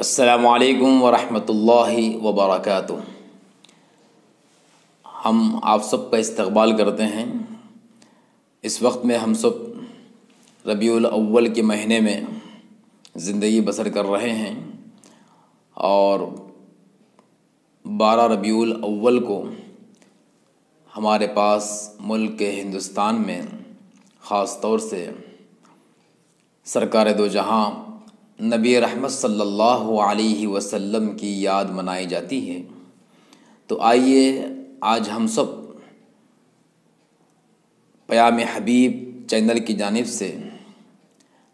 السلام علیکم ورحمۃ اللہ وبرکاتہ۔ ہم آپ سب کا استقبال کرتے ہیں۔ اس وقت میں ہم سب ربیع الاول کے مہینے میں زندگی بسر کر رہے ہیں اور 12 ربیع الاول کو ہمارے پاس ملک ہندوستان میں خاص طور سے سرکار دو جہاں نبی رحمت صلی اللہ علیہ وسلم کی یاد منائی جاتی ہے۔ تو آئیے آج ہم سب پیام حبیب چینل کی جانب سے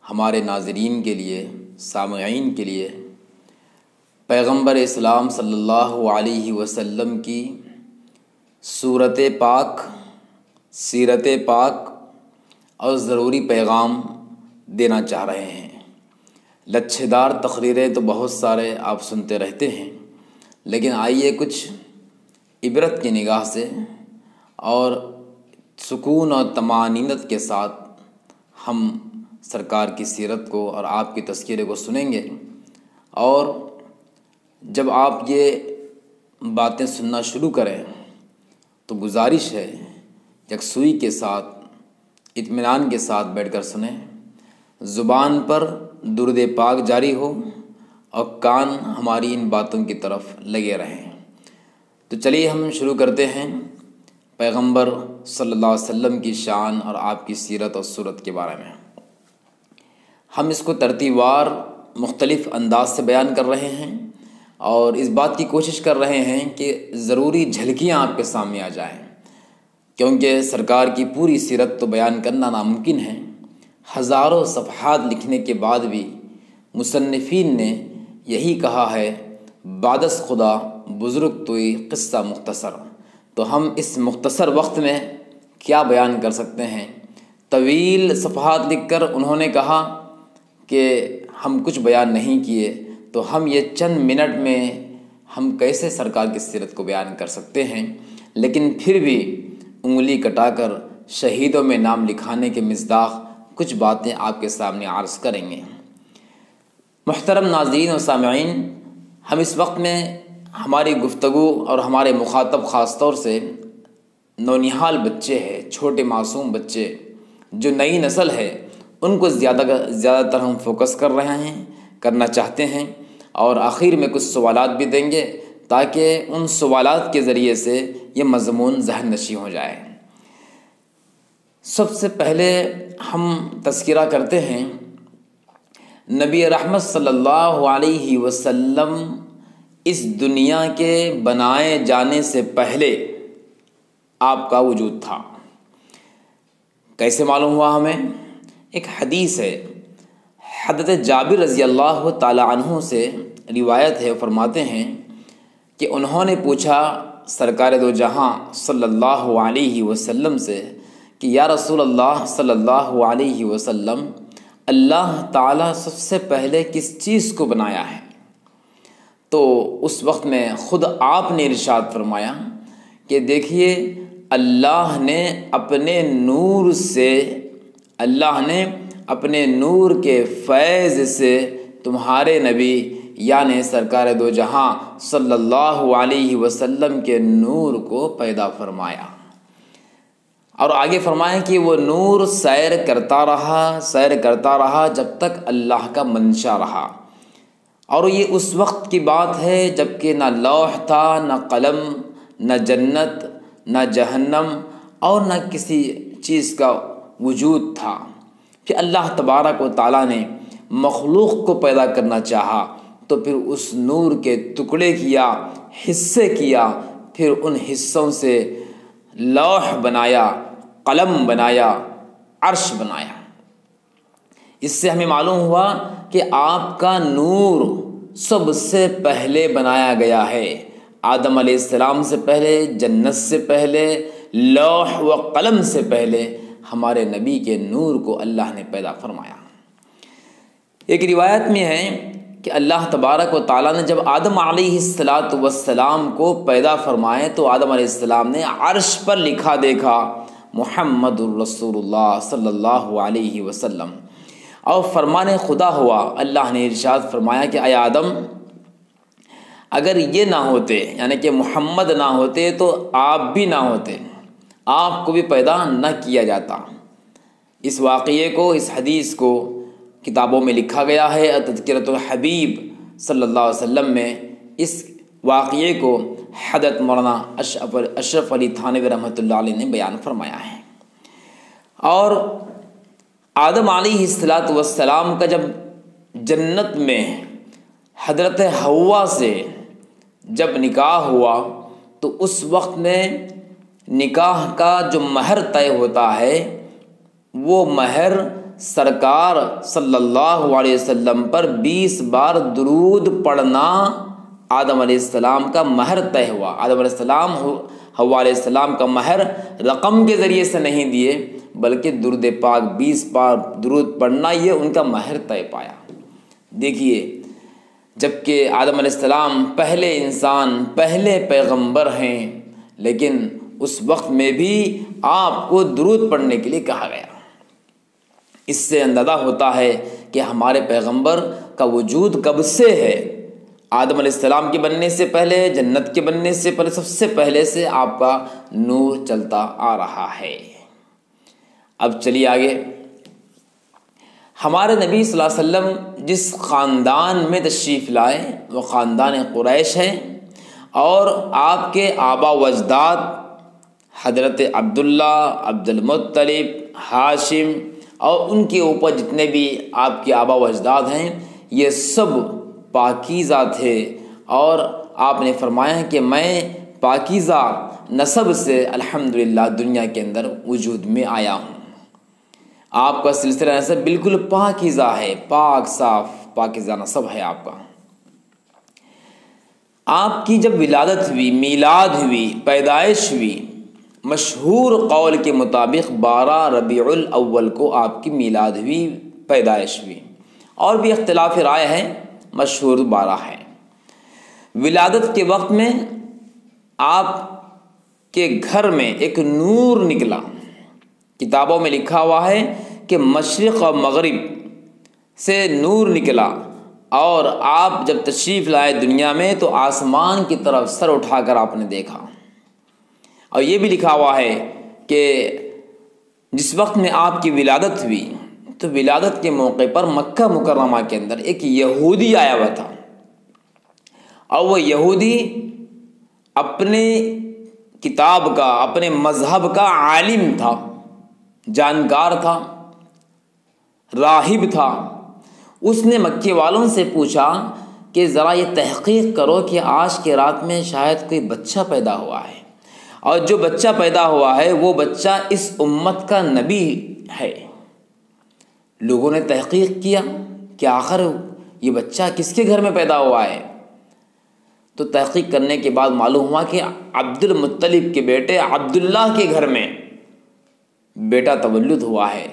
ہمارے ناظرین کے لیے، سامعین کے لیے پیغمبر اسلام صلی اللہ علیہ وسلم کی صورت پاک، سیرت پاک اور ضروری پیغام دینا چاہ رہے ہیں۔ لچھےدار تقریریں تو بہت سارے آپ سنتے رہتے ہیں، لیکن آئیے کچھ عبرت کی نگاہ سے اور سکون اور طمانینت کے ساتھ ہم سرکار کی سیرت کو اور آپ کی تذکرے کو سنیں گے۔ اور جب آپ یہ باتیں سننا شروع کریں تو گزارش ہے یکسوئی کے ساتھ، اطمینان کے ساتھ بیٹھ کر سنیں، زبان پر درود پاک جاری ہو اور کان ہماری ان باتوں کی طرف لگے رہیں۔ تو چلیے ہم شروع کرتے ہیں پیغمبر صلی اللہ علیہ وسلم کی شان اور آپ کی سیرت اور صورت کے بارے میں۔ ہم اس کو ترتیب وار مختلف انداز سے بیان کر رہے ہیں اور اس بات کی کوشش کر رہے ہیں کہ ضروری جھلکیاں آپ کے سامنے آ جائیں، کیونکہ سرکار کی پوری سیرت تو بیان کرنا ناممکن ہے۔ ہزاروں صفحات لکھنے کے بعد بھی مصنفین نے یہی کہا ہے، بعد از خدا بزرگ توئی قصہ مختصر۔ تو ہم اس مختصر وقت میں کیا بیان کر سکتے ہیں؟ طویل صفحات لکھ کر انہوں نے کہا کہ ہم کچھ بیان نہیں کیے، تو ہم یہ چند منٹ میں ہم کیسے سرکار کی سیرت کو بیان کر سکتے ہیں؟ لیکن پھر بھی انگلی کٹا کر شہیدوں میں نام لکھانے کے مصداق کچھ باتیں آپ کے سامنے عرض کریں گے۔ محترم ناظرین و سامعین، ہم اس وقت میں ہماری گفتگو اور ہمارے مخاطب خاص طور سے نونہال بچے ہیں، چھوٹے معصوم بچے جو نئی نسل ہے، ان کو زیادہ تر ہم فوکس کر رہے ہیں، کرنا چاہتے ہیں، اور آخر میں کچھ سوالات بھی دیں گے تاکہ ان سوالات کے ذریعے سے یہ مضمون ذہن نشین ہو جائے۔ سب سے پہلے ہم تذکرہ کرتے ہیں نبی رحمت صلی اللہ علیہ وسلم اس دنیا کے بنائے جانے سے پہلے آپ کا وجود تھا۔ کیسے معلوم ہوا ہمیں؟ ایک حدیث ہے، حضرت جابر رضی اللہ تعالی عنہ سے روایت ہے، فرماتے ہیں کہ انہوں نے پوچھا سرکار دو جہاں صلی اللہ علیہ وسلم سے کہ یا رسول اللہ صلی اللہ علیہ وسلم، اللہ تعالیٰ سب سے پہلے کس چیز کو بنایا ہے؟ تو اس وقت میں خود آپ نے ارشاد فرمایا کہ دیکھیے، اللہ نے اپنے نور سے، اللہ نے اپنے نور کے فیض سے تمہارے نبی یعنی سرکار دو جہاں صلی اللہ علیہ وسلم کے نور کو پیدا فرمایا، اور آگے فرمایا کہ وہ نور سیر کرتا رہا جب تک اللہ کا منشا رہا۔ اور یہ اس وقت کی بات ہے جب کہ نہ لوح تھا، نہ قلم، نہ جنت، نہ جہنم، اور نہ کسی چیز کا وجود تھا۔ پھر اللہ تبارک و تعالیٰ نے مخلوق کو پیدا کرنا چاہا تو پھر اس نور کے ٹکڑے کیا، حصے کیا، پھر ان حصوں سے لوح بنایا، قلم بنایا، عرش بنایا۔ اس سے ہمیں معلوم ہوا کہ آپ کا نور سب سے پہلے بنایا گیا ہے۔ آدم علیہ السلام سے پہلے، جنت سے پہلے، لوح و قلم سے پہلے ہمارے نبی کے نور کو اللہ نے پیدا فرمایا۔ ایک روایت میں ہے کہ اللہ تبارک و تعالیٰ نے جب آدم علیہ السلام کو پیدا فرمائے تو آدم علیہ السلام نے عرش پر لکھا دیکھا محمد الرسول اللہ صلی اللہ علیہ وسلم، اور فرمان خدا ہوا، اللہ نے ارشاد فرمایا کہ اے آدم اگر یہ نہ ہوتے یعنی کہ محمد نہ ہوتے تو آپ بھی نہ ہوتے، آپ کو بھی پیدا نہ کیا جاتا۔ اس واقعے کو، اس حدیث کو کتابوں میں لکھا گیا ہے۔ تذکرۃ الحبیب صلی اللہ علیہ وسلم میں اس واقعے کو حضرت مولانا اشرف علی تھانوی رحمۃ اللہ علیہ نے بیان فرمایا ہے۔ اور آدم علیہ السلام کا جب جنت میں حضرت حوا سے جب نکاح ہوا تو اس وقت میں نکاح کا جو مہر طے ہوتا ہے وہ مہر سرکار صلی اللہ علیہ وسلم پر 20 بار درود پڑھنا آدم علیہ السلام کا مہر طے ہوا۔ آدم علیہ السلام حوا علیہ السلام کا مہر رقم کے ذریعے سے نہیں دیے بلکہ درود پاک 20 بار درود پڑھنا یہ ان کا مہر طے پایا۔ دیکھیے، جبکہ آدم علیہ السلام پہلے انسان، پہلے پیغمبر ہیں، لیکن اس وقت میں بھی آپ کو درود پڑھنے کے لیے کہا گیا۔ اس سے اندازہ ہوتا ہے کہ ہمارے پیغمبر کا وجود کب سے ہے۔ آدم علیہ السلام کے بننے سے پہلے، جنت کے بننے سے پہلے، سب سے پہلے سے آپ کا نور چلتا آ رہا ہے۔ اب چلیے آگے۔ ہمارے نبی صلی اللہ علیہ وسلم جس خاندان میں تشریف لائے وہ خاندان قریش ہے، اور آپ کے آبا و اجداد حضرت عبداللہ، عبد المطلب، ہاشم اور ان کے اوپر جتنے بھی آپ کے آبا و اجداد ہیں یہ سب پاکیزہ تھے، اور آپ نے فرمایا کہ میں پاکیزہ نسب سے الحمدللہ دنیا کے اندر وجود میں آیا ہوں۔ آپ کا سلسلہ نسب بالکل پاکیزہ ہے، پاک صاف پاکیزہ نسب ہے آپ کا۔ آپ کی جب ولادت ہوئی، میلاد ہوئی، پیدائش ہوئی، مشہور قول کے مطابق 12 ربیع الاول کو آپ کی میلاد ہوئی، پیدائش ہوئی، اور بھی اختلاف رائے ہے، مشہور 12 ہے۔ ولادت کے وقت میں آپ کے گھر میں ایک نور نکلا۔ کتابوں میں لکھا ہوا ہے کہ مشرق اور مغرب سے نور نکلا، اور آپ جب تشریف لائے دنیا میں تو آسمان کی طرف سر اٹھا کر آپ نے دیکھا۔ اور یہ بھی لکھا ہوا ہے کہ جس وقت میں آپ کی ولادت ہوئی تو ولادت کے موقع پر مکہ مکرمہ کے اندر ایک یہودی آیا ہوا تھا، اور وہ یہودی اپنے کتاب کا، اپنے مذہب کا عالم تھا، جانکار تھا، راہب تھا۔ اس نے مکے والوں سے پوچھا کہ ذرا یہ تحقیق کرو کہ آج کے رات میں شاید کوئی بچہ پیدا ہوا ہے، اور جو بچہ پیدا ہوا ہے وہ بچہ اس امت کا نبی ہے۔ لوگوں نے تحقیق کیا کہ آخر یہ بچہ کس کے گھر میں پیدا ہوا ہے، تو تحقیق کرنے کے بعد معلوم ہوا کہ عبد المطلب کے بیٹے عبداللہ کے گھر میں بیٹا تولد ہوا ہے۔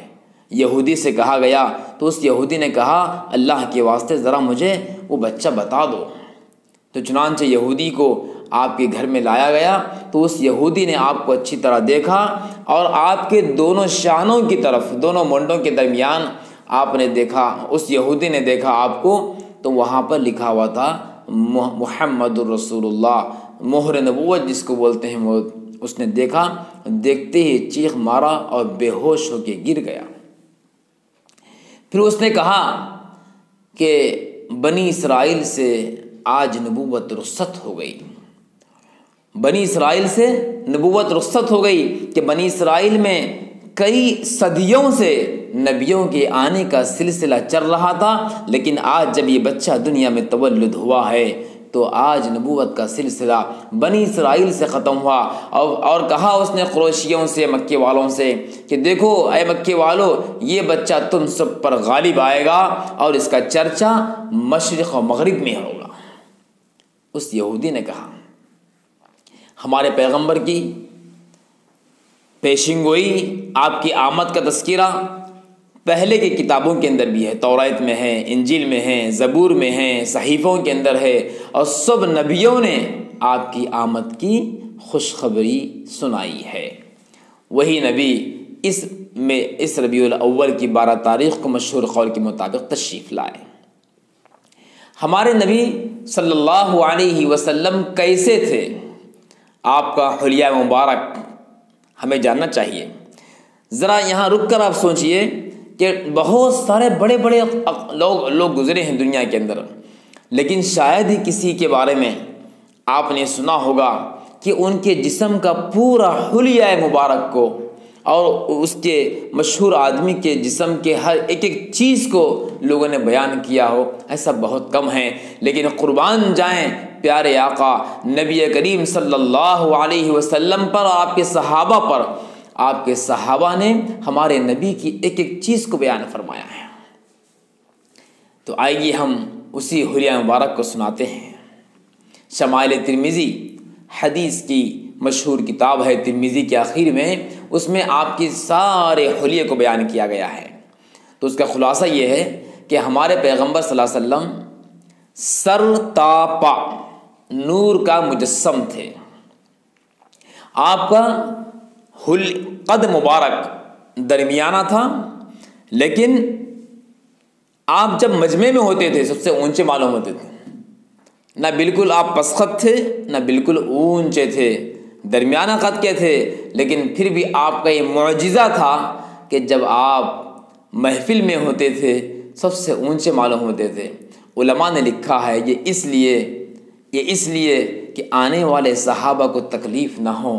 یہودی سے کہا گیا تو اس یہودی نے کہا اللہ کے واسطے ذرا مجھے وہ بچہ بتا دو۔ تو چنانچہ یہودی کو آپ کے گھر میں لایا گیا تو اس یہودی نے آپ کو اچھی طرح دیکھا، اور آپ کے دونوں شانوں کی طرف، دونوں مونڈوں کے درمیان آپ نے دیکھا، اس یہودی نے دیکھا آپ کو، تو وہاں پر لکھا ہوا تھا محمد الرسول اللہ، مہر نبوت جس کو بولتے ہیں وہ۔ اس نے دیکھا، دیکھتے ہی چیخ مارا اور بے ہوش ہو کے گر گیا۔ پھر اس نے کہا کہ بنی اسرائیل سے آج نبوت رخصت ہو گئی، بنی اسرائیل سے نبوت رخصت ہو گئی، کہ بنی اسرائیل میں کئی صدیوں سے نبیوں کے آنے کا سلسلہ چل رہا تھا، لیکن آج جب یہ بچہ دنیا میں تولد ہوا ہے تو آج نبوت کا سلسلہ بنی اسرائیل سے ختم ہوا۔ اور کہا اس نے قریشیوں سے، مکے والوں سے کہ دیکھو اے مکے والو، یہ بچہ تم سب پر غالب آئے گا اور اس کا چرچا مشرق و مغرب میں ہوگا۔ اس یہودی نے کہا ہمارے پیغمبر کی پیشین گوئی، آپ کی آمد کا تذکرہ پہلے کی کتابوں کے اندر بھی ہے، توریت میں ہے، انجیل میں ہے، زبور میں ہے، صحیفوں کے اندر ہے، اور سب نبیوں نے آپ کی آمد کی خوشخبری سنائی ہے۔ وہی نبی اس ربیع الاول کی 12 تاریخ کو مشہور قول کے مطابق تشریف لائے۔ ہمارے نبی صلی اللہ علیہ وسلم کیسے تھے، آپ کا حلیہ مبارک ہمیں جاننا چاہیے۔ ذرا یہاں رک کر آپ سوچئے کہ بہت سارے بڑے بڑے لوگ گزرے ہیں دنیا کے اندر، لیکن شاید ہی کسی کے بارے میں آپ نے سنا ہوگا کہ ان کے جسم کا پورا حلیہ مبارک کو اور اس کے مشہور آدمی کے جسم کے ہر ایک چیز کو لوگوں نے بیان کیا ہو۔ ایسا بہت کم ہے، لیکن قربان جائیں پیارے آقا نبی کریم صلی اللہ علیہ وسلم پر، آپ کے صحابہ پر۔ آپ کے صحابہ نے ہمارے نبی کی ایک ایک چیز کو بیان فرمایا ہے۔ تو آئیے ہم اسی حلیہ مبارک کو سناتے ہیں۔ شمائل ترمذی حدیث کی مشہور کتاب ہے، ترمذی کے آخر میں اس میں آپ کی سارے حلیے کو بیان کیا گیا ہے۔ تو اس کا خلاصہ یہ ہے کہ ہمارے پیغمبر صلی اللہ علیہ وسلم سر تا پا نور کا مجسم تھے۔ آپ کا قد مبارک درمیانہ تھا، لیکن آپ جب مجمع میں ہوتے تھے سب سے اونچے معلوم ہوتے تھے۔ نہ بالکل آپ پسخت تھے، نہ بالکل اونچے تھے، درمیانہ قد کے تھے، لیکن پھر بھی آپ کا یہ معجزہ تھا کہ جب آپ محفل میں ہوتے تھے سب سے اونچے معلوم ہوتے تھے۔ علماء نے لکھا ہے یہ اس لیے کہ آنے والے صحابہ کو تکلیف نہ ہو،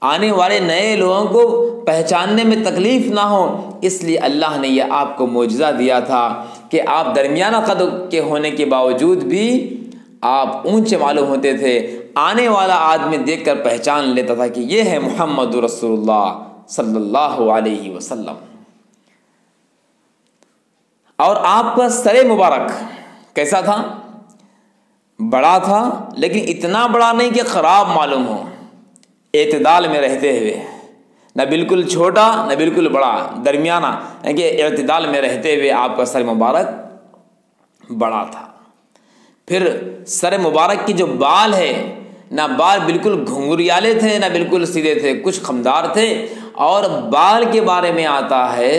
آنے والے نئے لوگوں کو پہچاننے میں تکلیف نہ ہو، اس لیے اللہ نے یہ آپ کو معجزہ دیا تھا کہ آپ درمیانہ قد کے ہونے کے باوجود بھی آپ اونچے معلوم ہوتے تھے۔ آنے والا آدمی دیکھ کر پہچان لیتا تھا کہ یہ ہے محمد رسول اللہ صلی اللہ علیہ وسلم۔ اور آپ کا سر مبارک کیسا تھا؟ بڑا تھا، لیکن اتنا بڑا نہیں کہ خراب معلوم ہو، اعتدال میں رہتے ہوئے، نہ بالکل چھوٹا نہ بالکل بڑا، درمیانہ، کہ اعتدال میں رہتے ہوئے آپ کا سر مبارک بڑا تھا۔ پھر سر مبارک کی جو بال ہے، نہ بال بالکل گھنگریالے تھے نہ بالکل سیدھے تھے، کچھ خمدار تھے۔ اور بال کے بارے میں آتا ہے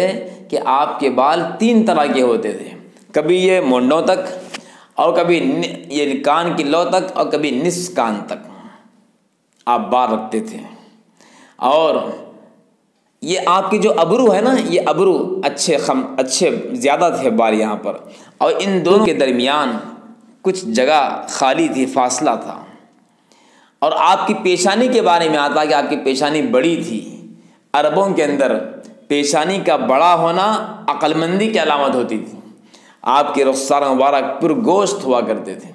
کہ آپ کے بال 3 طرح کے ہوتے تھے، کبھی یہ مونڈوں تک، اور کبھی یہ کان کی لو تک، اور کبھی نصف کان تک آپ بال رکھتے تھے۔ اور یہ آپ کے جو ابرو ہے نا، یہ ابرو اچھے زیادہ تھے بال یہاں پر، اور ان دونوں کے درمیان کچھ جگہ خالی تھی، فاصلہ تھا۔ اور آپ کی پیشانی کے بارے میں آتا ہے کہ آپ کی پیشانی بڑی تھی۔ عربوں کے اندر پیشانی کا بڑا ہونا عقل مندی کی علامت ہوتی تھی۔ آپ کے رخسار مبارک پر گوشت ہوا کرتے تھے۔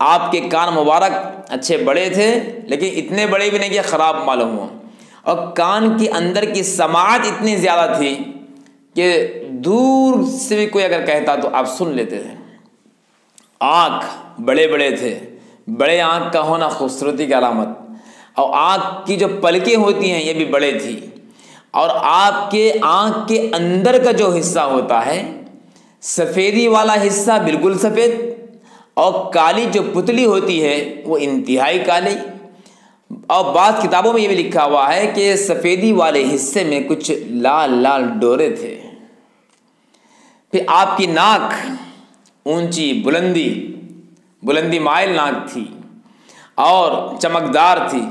آپ کے کان مبارک اچھے بڑے تھے، لیکن اتنے بڑے بھی نہیں کہ خراب معلوم ہو، اور کان کے اندر کی سماعت اتنی زیادہ تھی کہ دور سے بھی کوئی اگر کہتا تو آپ سن لیتے تھے۔ آنکھ بڑے بڑے تھے، بڑے آنکھ کا ہونا خوبصورتی کی علامت، اور آنکھ کی جو پلکیں ہوتی ہیں یہ بھی بڑے تھی۔ اور آپ کے آنکھ کے اندر کا جو حصہ ہوتا ہے، سفیدی والا حصہ بالکل سفید، اور کالی جو پتلی ہوتی ہے وہ انتہائی کالی۔ اور بعض کتابوں میں یہ بھی لکھا ہوا ہے کہ سفیدی والے حصے میں کچھ لال لال ڈورے تھے۔ پھر آپ کی ناک اونچی بلندی مائل ناک تھی اور چمکدار تھی۔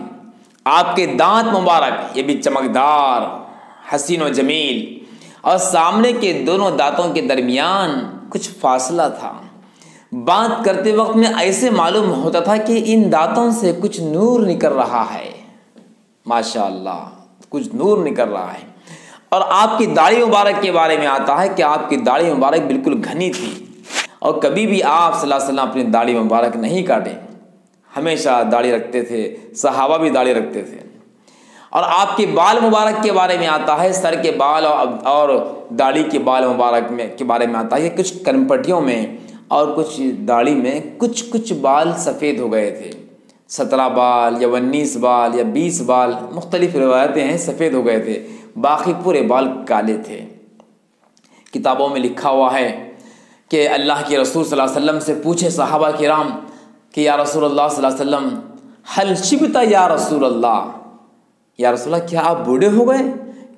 آپ کے دانت مبارک یہ بھی چمکدار، حسین و جمیل، اور سامنے کے دونوں دانتوں کے درمیان کچھ فاصلہ تھا۔ بات کرتے وقت میں ایسے معلوم ہوتا تھا کہ ان دانتوں سے کچھ نور نکل رہا ہے، ماشاء اللہ کچھ نور نکل رہا ہے۔ اور آپ کی داڑھی مبارک کے بارے میں آتا ہے کہ آپ کی داڑھی مبارک بالکل گھنی تھی، اور کبھی بھی آپ صلی اللہ علیہ وسلم اپنی داڑھی مبارک نہیں کاٹے، ہمیشہ داڑھی رکھتے تھے، صحابہ بھی داڑھی رکھتے تھے۔ اور آپ کے بال مبارک کے بارے میں آتا ہے، سر کے بال اور داڑھی کے بال مبارک کے بارے میں آتا ہے کہ کچھ کنپٹیوں میں اور کچھ داڑھی میں کچھ بال سفید ہو گئے تھے، 17 بال یا 19 بال یا 20 بال، مختلف روایتیں ہیں، سفید ہو گئے تھے، باقی پورے بال کالے تھے۔ کتابوں میں لکھا ہوا ہے کہ اللہ کے رسول صلی اللہ علیہ وسلم سے پوچھے صحابہ کرام کہ یا رسول اللہ صلی اللہ علیہ وسلم حل شبت یا رسول اللہ، یا رسول اللہ کیا آپ بوڑھے ہو گئے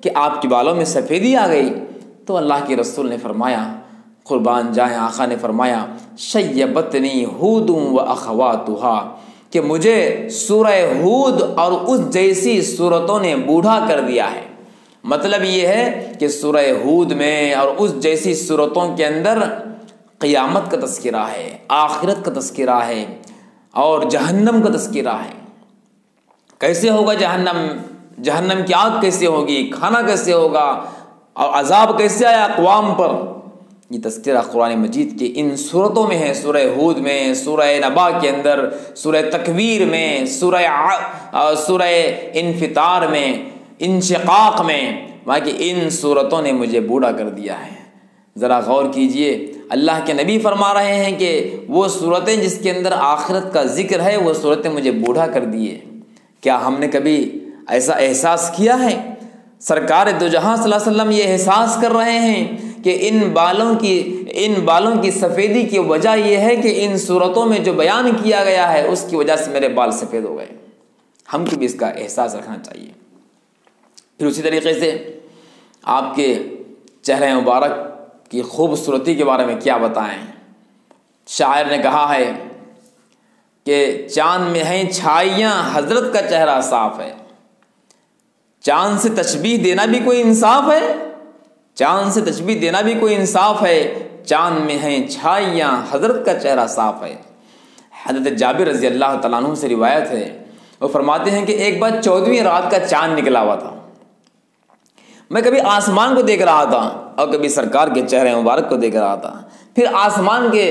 کہ آپ کے بالوں میں سفیدی آ گئی؟ تو اللہ کے رسول نے فرمایا قربان جائیں آقا نے فرمایا شیبتنی ہود و اخواتہا کہ مجھے سورہ ہود اور اس جیسی صورتوں نے بوڑھا کر دیا ہے۔ مطلب یہ ہے کہ سورہ ہود میں اور اس جیسی صورتوں کے اندر قیامت کا تذکرہ ہے، آخرت کا تذکرہ ہے اور جہنم کا تذکرہ ہے۔ کیسے ہوگا جہنم کی آگ کیسے ہوگی، کھانا کیسے ہوگا اور عذاب کیسے آیا اقوام پر، یہ تذکرہ قرآن مجید کے ان صورتوں میں ہے۔ سورہ ہود میں، سورہ نبا کے اندر، سورہ تکویر میں، سورہ انفطار میں، انشقاق میں، وہاں کی ان صورتوں نے مجھے بوڑھا کر دیا ہے۔ ذرا غور کیجئے، اللہ کے نبی فرما رہے ہیں کہ وہ صورتیں جس کے اندر آخرت کا ذکر ہے وہ صورتیں مجھے بوڑھا کر دیے۔ کیا ہم نے کبھی ایسا احساس کیا ہے؟ سرکار دو جہاں صلی اللہ علیہ وسلم یہ احساس کر رہے ہیں کہ ان بالوں کی سفیدی کی وجہ یہ ہے کہ ان صورتوں میں جو بیان کیا گیا ہے اس کی وجہ سے میرے بال سفید ہو گئے۔ ہم کو بھی اس کا احساس رکھنا چاہیے۔ پھر اسی طریقے سے آپ کے چہرہ مبارک کی خوبصورتی کے بارے میں کیا بتائیں؟ شاعر نے کہا ہے کہ چاند میں ہیں چھائیاں حضرت کا چہرہ صاف ہے۔ چاند سے تشبیہ دینا بھی کوئی انصاف ہے؟ چاند سے تشبیہ دینا بھی کوئی انصاف ہے؟ چاند میں ہیں چھائیاں حضرت کا چہرہ صاف ہے۔ حضرت جابر رضی اللہ تعالیٰ عنہ سے روایت ہے، وہ فرماتے ہیں کہ ایک بار 14ویں رات کا چاند نکلا ہوا تھا، میں کبھی آسمان کو دیکھ رہا تھا اور کبھی سرکار کے چہرے مبارک کو دیکھ رہا تھا، پھر آسمان کے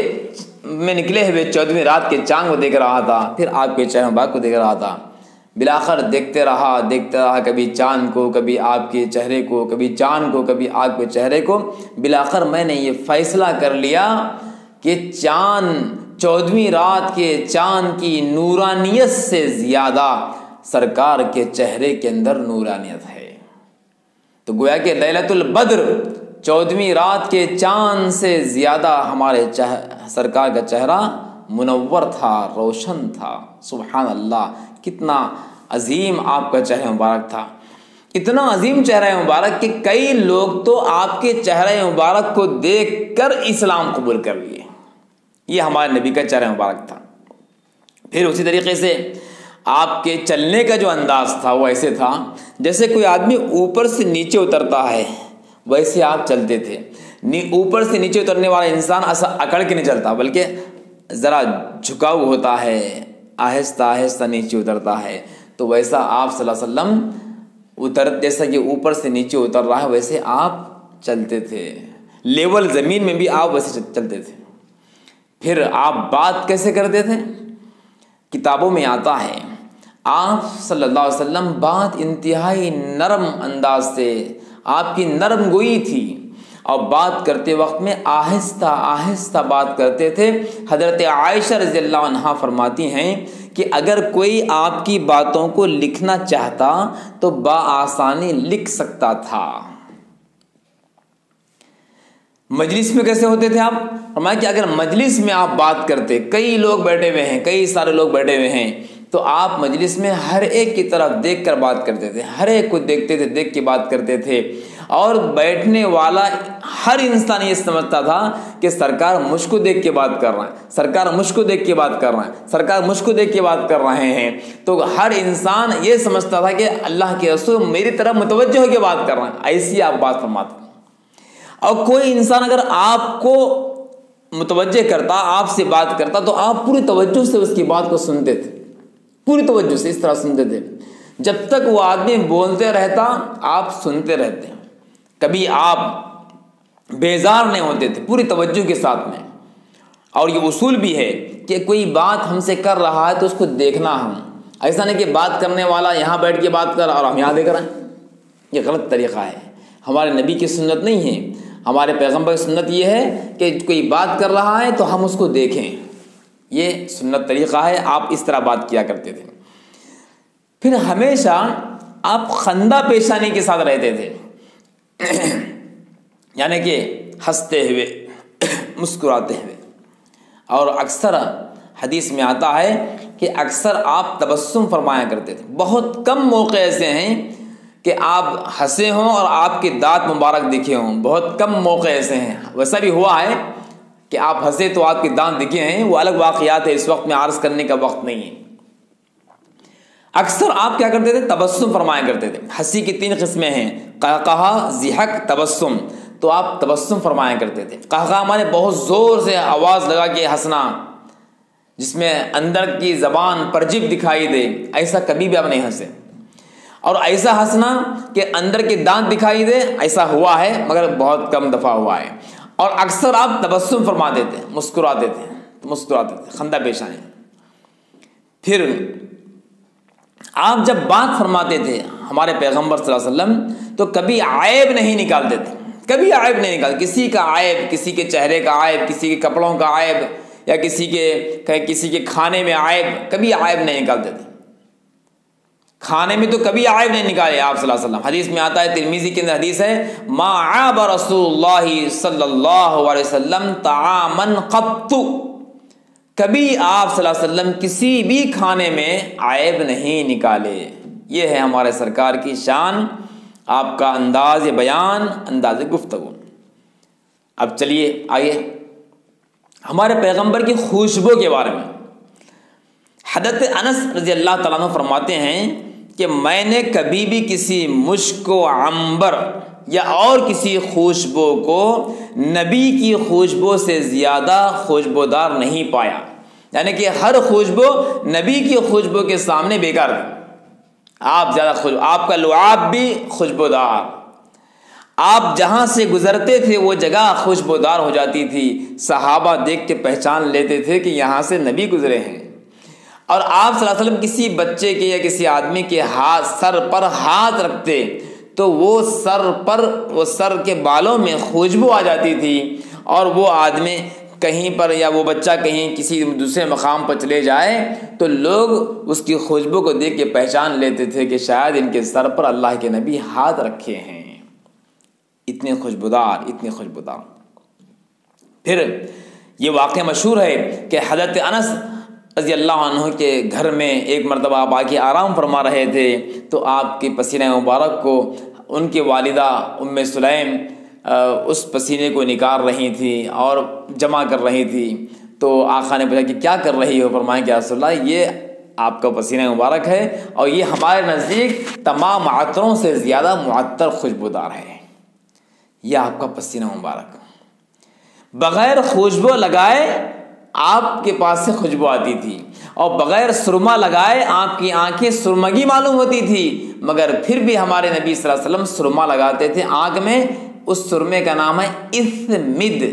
میں نکلے ہوئے 14ویں رات کے چاند کو دیکھ رہا تھا، پھر آپ کے چہرے مبارک کو دیکھ رہا تھا۔ بالآخر دیکھتے رہا کبھی چاند کو، کبھی آپ کے چہرے کو، کبھی چاند کو، کبھی آپ کے چہرے کو۔ بالآخر میں نے یہ فیصلہ کر لیا کہ چاند 14ویں رات کے چاند کی نورانیت سے زیادہ سرکار کے چہرے کے اندر نورانیت ہے۔ تو گویا کہ لیلۃ البدر 14ویں رات کے چاند سے زیادہ ہمارے سرکار کا چہرہ منور تھا، روشن تھا۔ سبحان اللہ، کتنا عظیم آپ کا چہرہ مبارک تھا، اتنا عظیم چہرہ مبارک کہ کئی لوگ تو آپ کے چہرہ مبارک کو دیکھ کر اسلام قبول کر لیے۔ یہ ہمارے نبی کا چہرہ مبارک تھا۔ پھر اسی طریقے سے آپ کے چلنے کا جو انداز تھا وہ ایسے تھا جیسے کوئی آدمی اوپر سے نیچے اترتا ہے، ویسے آپ چلتے تھے۔ اوپر سے نیچے اترنے والا انسان ایسا اکڑ کے نہیں چلتا، بلکہ ذرا جھکاؤ ہوتا ہے، آہستہ آہستہ نیچے اترتا ہے۔ تو ویسا آپ صلی اللہ علیہ وسلم جیسا کہ اوپر سے نیچے اتر رہا ہے ویسے آپ چلتے تھے، لیول زمین میں بھی آپ ویسے چلتے تھے۔ پھر آپ بات کیسے کرتے تھے؟ کتابوں میں آتا ہے آپ صلی اللہ علیہ وسلم بات انتہائی نرم انداز سے، آپ کی نرم گوئی تھی اور بات کرتے وقت میں آہستہ آہستہ بات کرتے تھے۔ حضرت عائشہ رضی اللہ عنہا فرماتی ہیں کہ اگر کوئی آپ کی باتوں کو لکھنا چاہتا تو بآسانی لکھ سکتا تھا۔ مجلس میں کیسے ہوتے تھے آپ؟ فرمایا کہ اگر مجلس میں آپ بات کرتے، کئی لوگ بیٹھے ہوئے ہیں، کئی سارے لوگ بیٹھے ہوئے ہیں، تو آپ مجلس میں ہر ایک کی طرف دیکھ کر بات کرتے تھے، ہر ایک کو دیکھتے تھے، دیکھ کے بات کرتے تھے، اور بیٹھنے والا ہر انسان یہ سمجھتا تھا کہ سرکار مجھ کو دیکھ کے بات کر رہا ہے، سرکار مجھ کو دیکھ کے بات کر رہا ہے، سرکار مجھ کو دیکھ کے بات کر رہے ہیں۔ تو ہر انسان یہ سمجھتا تھا کہ اللہ کے رسول میری طرف متوجہ ہو کے بات کر رہے ہیں، ایسی آپ بات فرماتے۔ اور کوئی انسان اگر آپ کو متوجہ کرتا، آپ سے بات کرتا، تو آپ پوری توجہ سے اس کی بات کو سنتے تھے، پوری توجہ سے اس طرح سنتے تھے، جب تک وہ آدمی بولتے رہتا آپ سنتے رہتے، کبھی آپ بیزار نہیں ہوتے تھے، پوری توجہ کے ساتھ میں۔ اور یہ اصول بھی ہے کہ کوئی بات ہم سے کر رہا ہے تو اس کو دیکھنا، ہم ایسا نہیں کہ بات کرنے والا یہاں بیٹھ کے بات کر اور ہم یہاں دیکھ رہے ہیں، یہ غلط طریقہ ہے، ہمارے نبی کی سنت نہیں ہے۔ ہمارے پیغمبر کی سنت یہ ہے کہ کوئی بات کر رہا ہے تو ہم اس کو دیکھیں، یہ سنت طریقہ ہے، آپ اس طرح بات کیا کرتے تھے۔ پھر ہمیشہ آپ خندہ پیشانی کے ساتھ رہتے تھے، یعنی کہ ہنستے ہوئے، مسکراتے ہوئے، اور اکثر حدیث میں آتا ہے کہ اکثر آپ تبسم فرمایا کرتے تھے۔ بہت کم موقع ایسے ہیں کہ آپ ہنسے ہوں اور آپ کے دانت مبارک دکھے ہوں، بہت کم موقع ایسے ہیں۔ ویسا بھی ہوا ہے کہ آپ ہنسے تو آپ کے دانت دکھے ہیں، وہ الگ واقعات ہے، اس وقت میں عرض کرنے کا وقت نہیں ہے۔ اکثر آپ کیا کرتے تھے؟ تبسم فرمایا کرتے تھے۔ ہنسی کی 3 قسمیں ہیں، قہقہہ، ضحک، تبسم۔ تو آپ تبسم فرمایا کرتے تھے۔ قہقہہ مانے بہت زور سے آواز لگا کے ہنسنا، جس میں اندر کی زبان پرجب دکھائی دے، ایسا کبھی بھی آپ نہیں ہنسے۔ اور ایسا ہنسنا کہ اندر کے دانت دکھائی دے، ایسا ہوا ہے مگر بہت کم دفعہ ہوا ہے۔ اور اکثر آپ تبسم فرماتے تھے، مسکراتے تھے، خندہ پیش آئیں۔ پھر آپ جب بات فرماتے تھے ہمارے پیغمبر صلی اللہ علیہ وسلم تو کبھی عیب نہیں نکالتے تھے، کبھی عیب نہیں نکالتے، کسی کا عیب، کسی کے چہرے کا عیب، کسی کے کپڑوں کا عیب، یا کسی کے کھانے میں عیب، کبھی عیب نہیں نکالتے تھے۔ کھانے میں تو کبھی عیب نہیں نکالے آپ صلی اللہ علیہ وسلم۔ حدیث میں آتا ہے، ترمذی کے اندر حدیث ہے، ما عاب رسول اللہ صلی اللہ علیہ وسلم طعاما قط، کبھی آپ صلی اللہ علیہ وسلم کسی بھی کھانے میں عیب نہیں نکالے۔ یہ ہے ہمارے سرکار کی شان، آپ کا انداز بیان، انداز گفتگو۔ اب چلیے آئیے ہمارے پیغمبر کی خوشبو کے بارے میں۔ حضرت انس رضی اللہ تعالیٰ عنہ فرماتے ہیں کہ میں نے کبھی بھی کسی مشک و عنبر یا اور کسی خوشبو کو نبی کی خوشبو سے زیادہ خوشبودار نہیں پایا، یعنی کہ ہر خوشبو نبی کی خوشبو کے سامنے بیکار ہے۔ آپ زیادہ خوشبو، آپ کا لعاب بھی خوشبودار، آپ جہاں سے گزرتے تھے وہ جگہ خوشبودار ہو جاتی تھی، صحابہ دیکھ کے پہچان لیتے تھے کہ یہاں سے نبی گزرے ہیں۔ اور آپ صلی اللہ علیہ وسلم کسی بچے کے یا کسی آدمی کے سر پر ہاتھ رکھتے تو وہ سر کے بالوں میں خوشبو آ جاتی تھی، اور وہ آدمی کہیں پر یا وہ بچہ کہیں کسی دوسرے مقام پر چلے جائے تو لوگ اس کی خوشبو کو دیکھ کے پہچان لیتے تھے کہ شاید ان کے سر پر اللہ کے نبی ہاتھ رکھے ہیں، اتنے خوشبودار، اتنے خوشبودار۔ پھر یہ واقعہ مشہور ہے کہ حضرت انس رضی اللہ عنہ کے گھر میں ایک مرتبہ آپ آ کے آرام فرما رہے تھے تو آپ کے پسینہ مبارک کو ان کی والدہ ام سلیم اس پسینے کو نکال رہی تھی اور جمع کر رہی تھی۔ تو آقا نے پوچھا کہ کیا کر رہی ہو؟ فرمایا کہ یا رسول اللہ، یہ آپ کا پسینہ مبارک ہے اور یہ ہمارے نزدیک تمام عطروں سے زیادہ معطر خوشبودار ہے، یہ آپ کا پسینہ مبارک۔ بغیر خوشبو لگائے آپ کے پاس سے خوشبو آتی تھی، اور بغیر سرما لگائے آپ کی آنکھیں سرمگی معلوم ہوتی تھی، مگر پھر بھی ہمارے نبی صلی اللہ علیہ وسلم سرما لگاتے تھے آنکھ میں، اس سرمے کا نام ہے اسمد،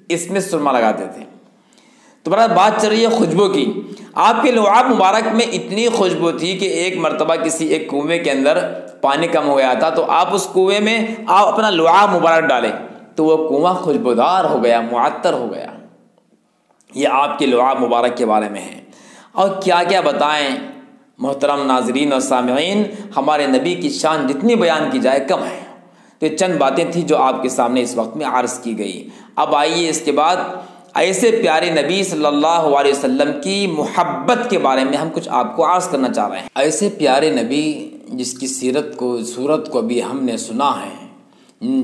اس میں سرما لگاتے تھے۔ تو برابر بات چل رہی ہے خوشبو کی۔ آپ کے لعاب مبارک میں اتنی خوشبو تھی کہ ایک مرتبہ کسی ایک کنویں کے اندر پانی کم ہو گیا تھا، تو آپ اس کنویں میں آپ اپنا لعاب مبارک ڈالیں تو وہ کنواں خوشبودار ہو گیا، معطر ہو گیا۔ یہ آپ کے لعاب مبارک کے بارے میں ہے۔ اور کیا کیا بتائیں محترم ناظرین اور سامعین، ہمارے نبی کی شان جتنی بیان کی جائے کم ہے۔ تو یہ چند باتیں تھیں جو آپ کے سامنے اس وقت میں عرض کی گئی۔ اب آئیے اس کے بعد ایسے پیارے نبی صلی اللہ علیہ وسلم کی محبت کے بارے میں ہم کچھ آپ کو عرض کرنا چاہ رہے ہیں۔ ایسے پیارے نبی جس کی صورت کو بھی ہم نے سنا ہے،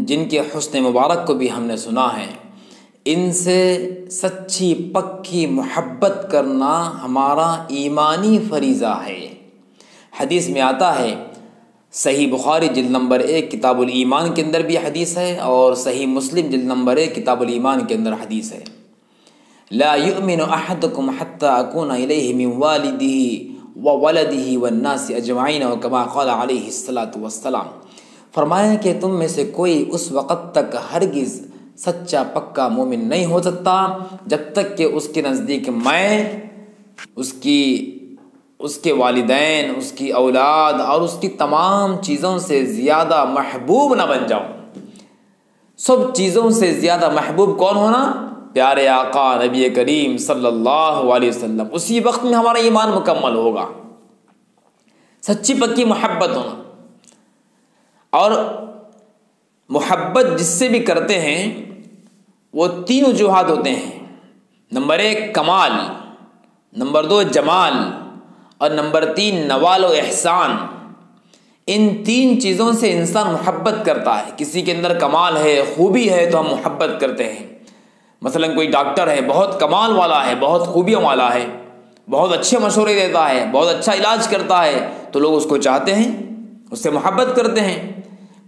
جن کے حسن مبارک کو بھی ہم نے سنا ہے، ان سے سچی پکی محبت کرنا ہمارا ایمانی فریضہ ہے۔ حدیث میں آتا ہے، صحیح بخاری جلد نمبر 1 کتاب الایمان کے اندر بھی حدیث ہے، اور صحیح مسلم جلد نمبر 1 کتاب الایمان کے اندر حدیث ہے، لا یؤمن احدکم حتی اکون الیہ من والدہ وولدہ والناس اجمعین، کما قال علیہ الصلاۃ والسلام۔ فرمایا کہ تم میں سے کوئی اس وقت تک ہرگز سچا پکا مومن نہیں ہو سکتا جب تک کہ اس کے نزدیک میں اس کے والدین، اس کی اولاد اور اس کی تمام چیزوں سے زیادہ محبوب نہ بن جاؤں۔ سب چیزوں سے زیادہ محبوب کون ہونا؟ پیارے آقا نبی کریم صلی اللہ علیہ وسلم۔ اسی وقت میں ہمارا ایمان مکمل ہوگا، سچی پکی محبت ہونا۔ اور محبت جس سے بھی کرتے ہیں وہ 3 وجوہات ہوتے ہیں۔ نمبر 1 کمال، نمبر 2 جمال، اور نمبر 3 نوال و احسان۔ ان 3 چیزوں سے انسان محبت کرتا ہے۔ کسی کے اندر کمال ہے، خوبی ہے تو ہم محبت کرتے ہیں، مثلا کوئی ڈاکٹر ہے، بہت کمال والا ہے، بہت خوبیوں والا ہے، بہت اچھے مشورے دیتا ہے، بہت اچھا علاج کرتا ہے، تو لوگ اس کو چاہتے ہیں، اس سے محبت کرتے ہیں۔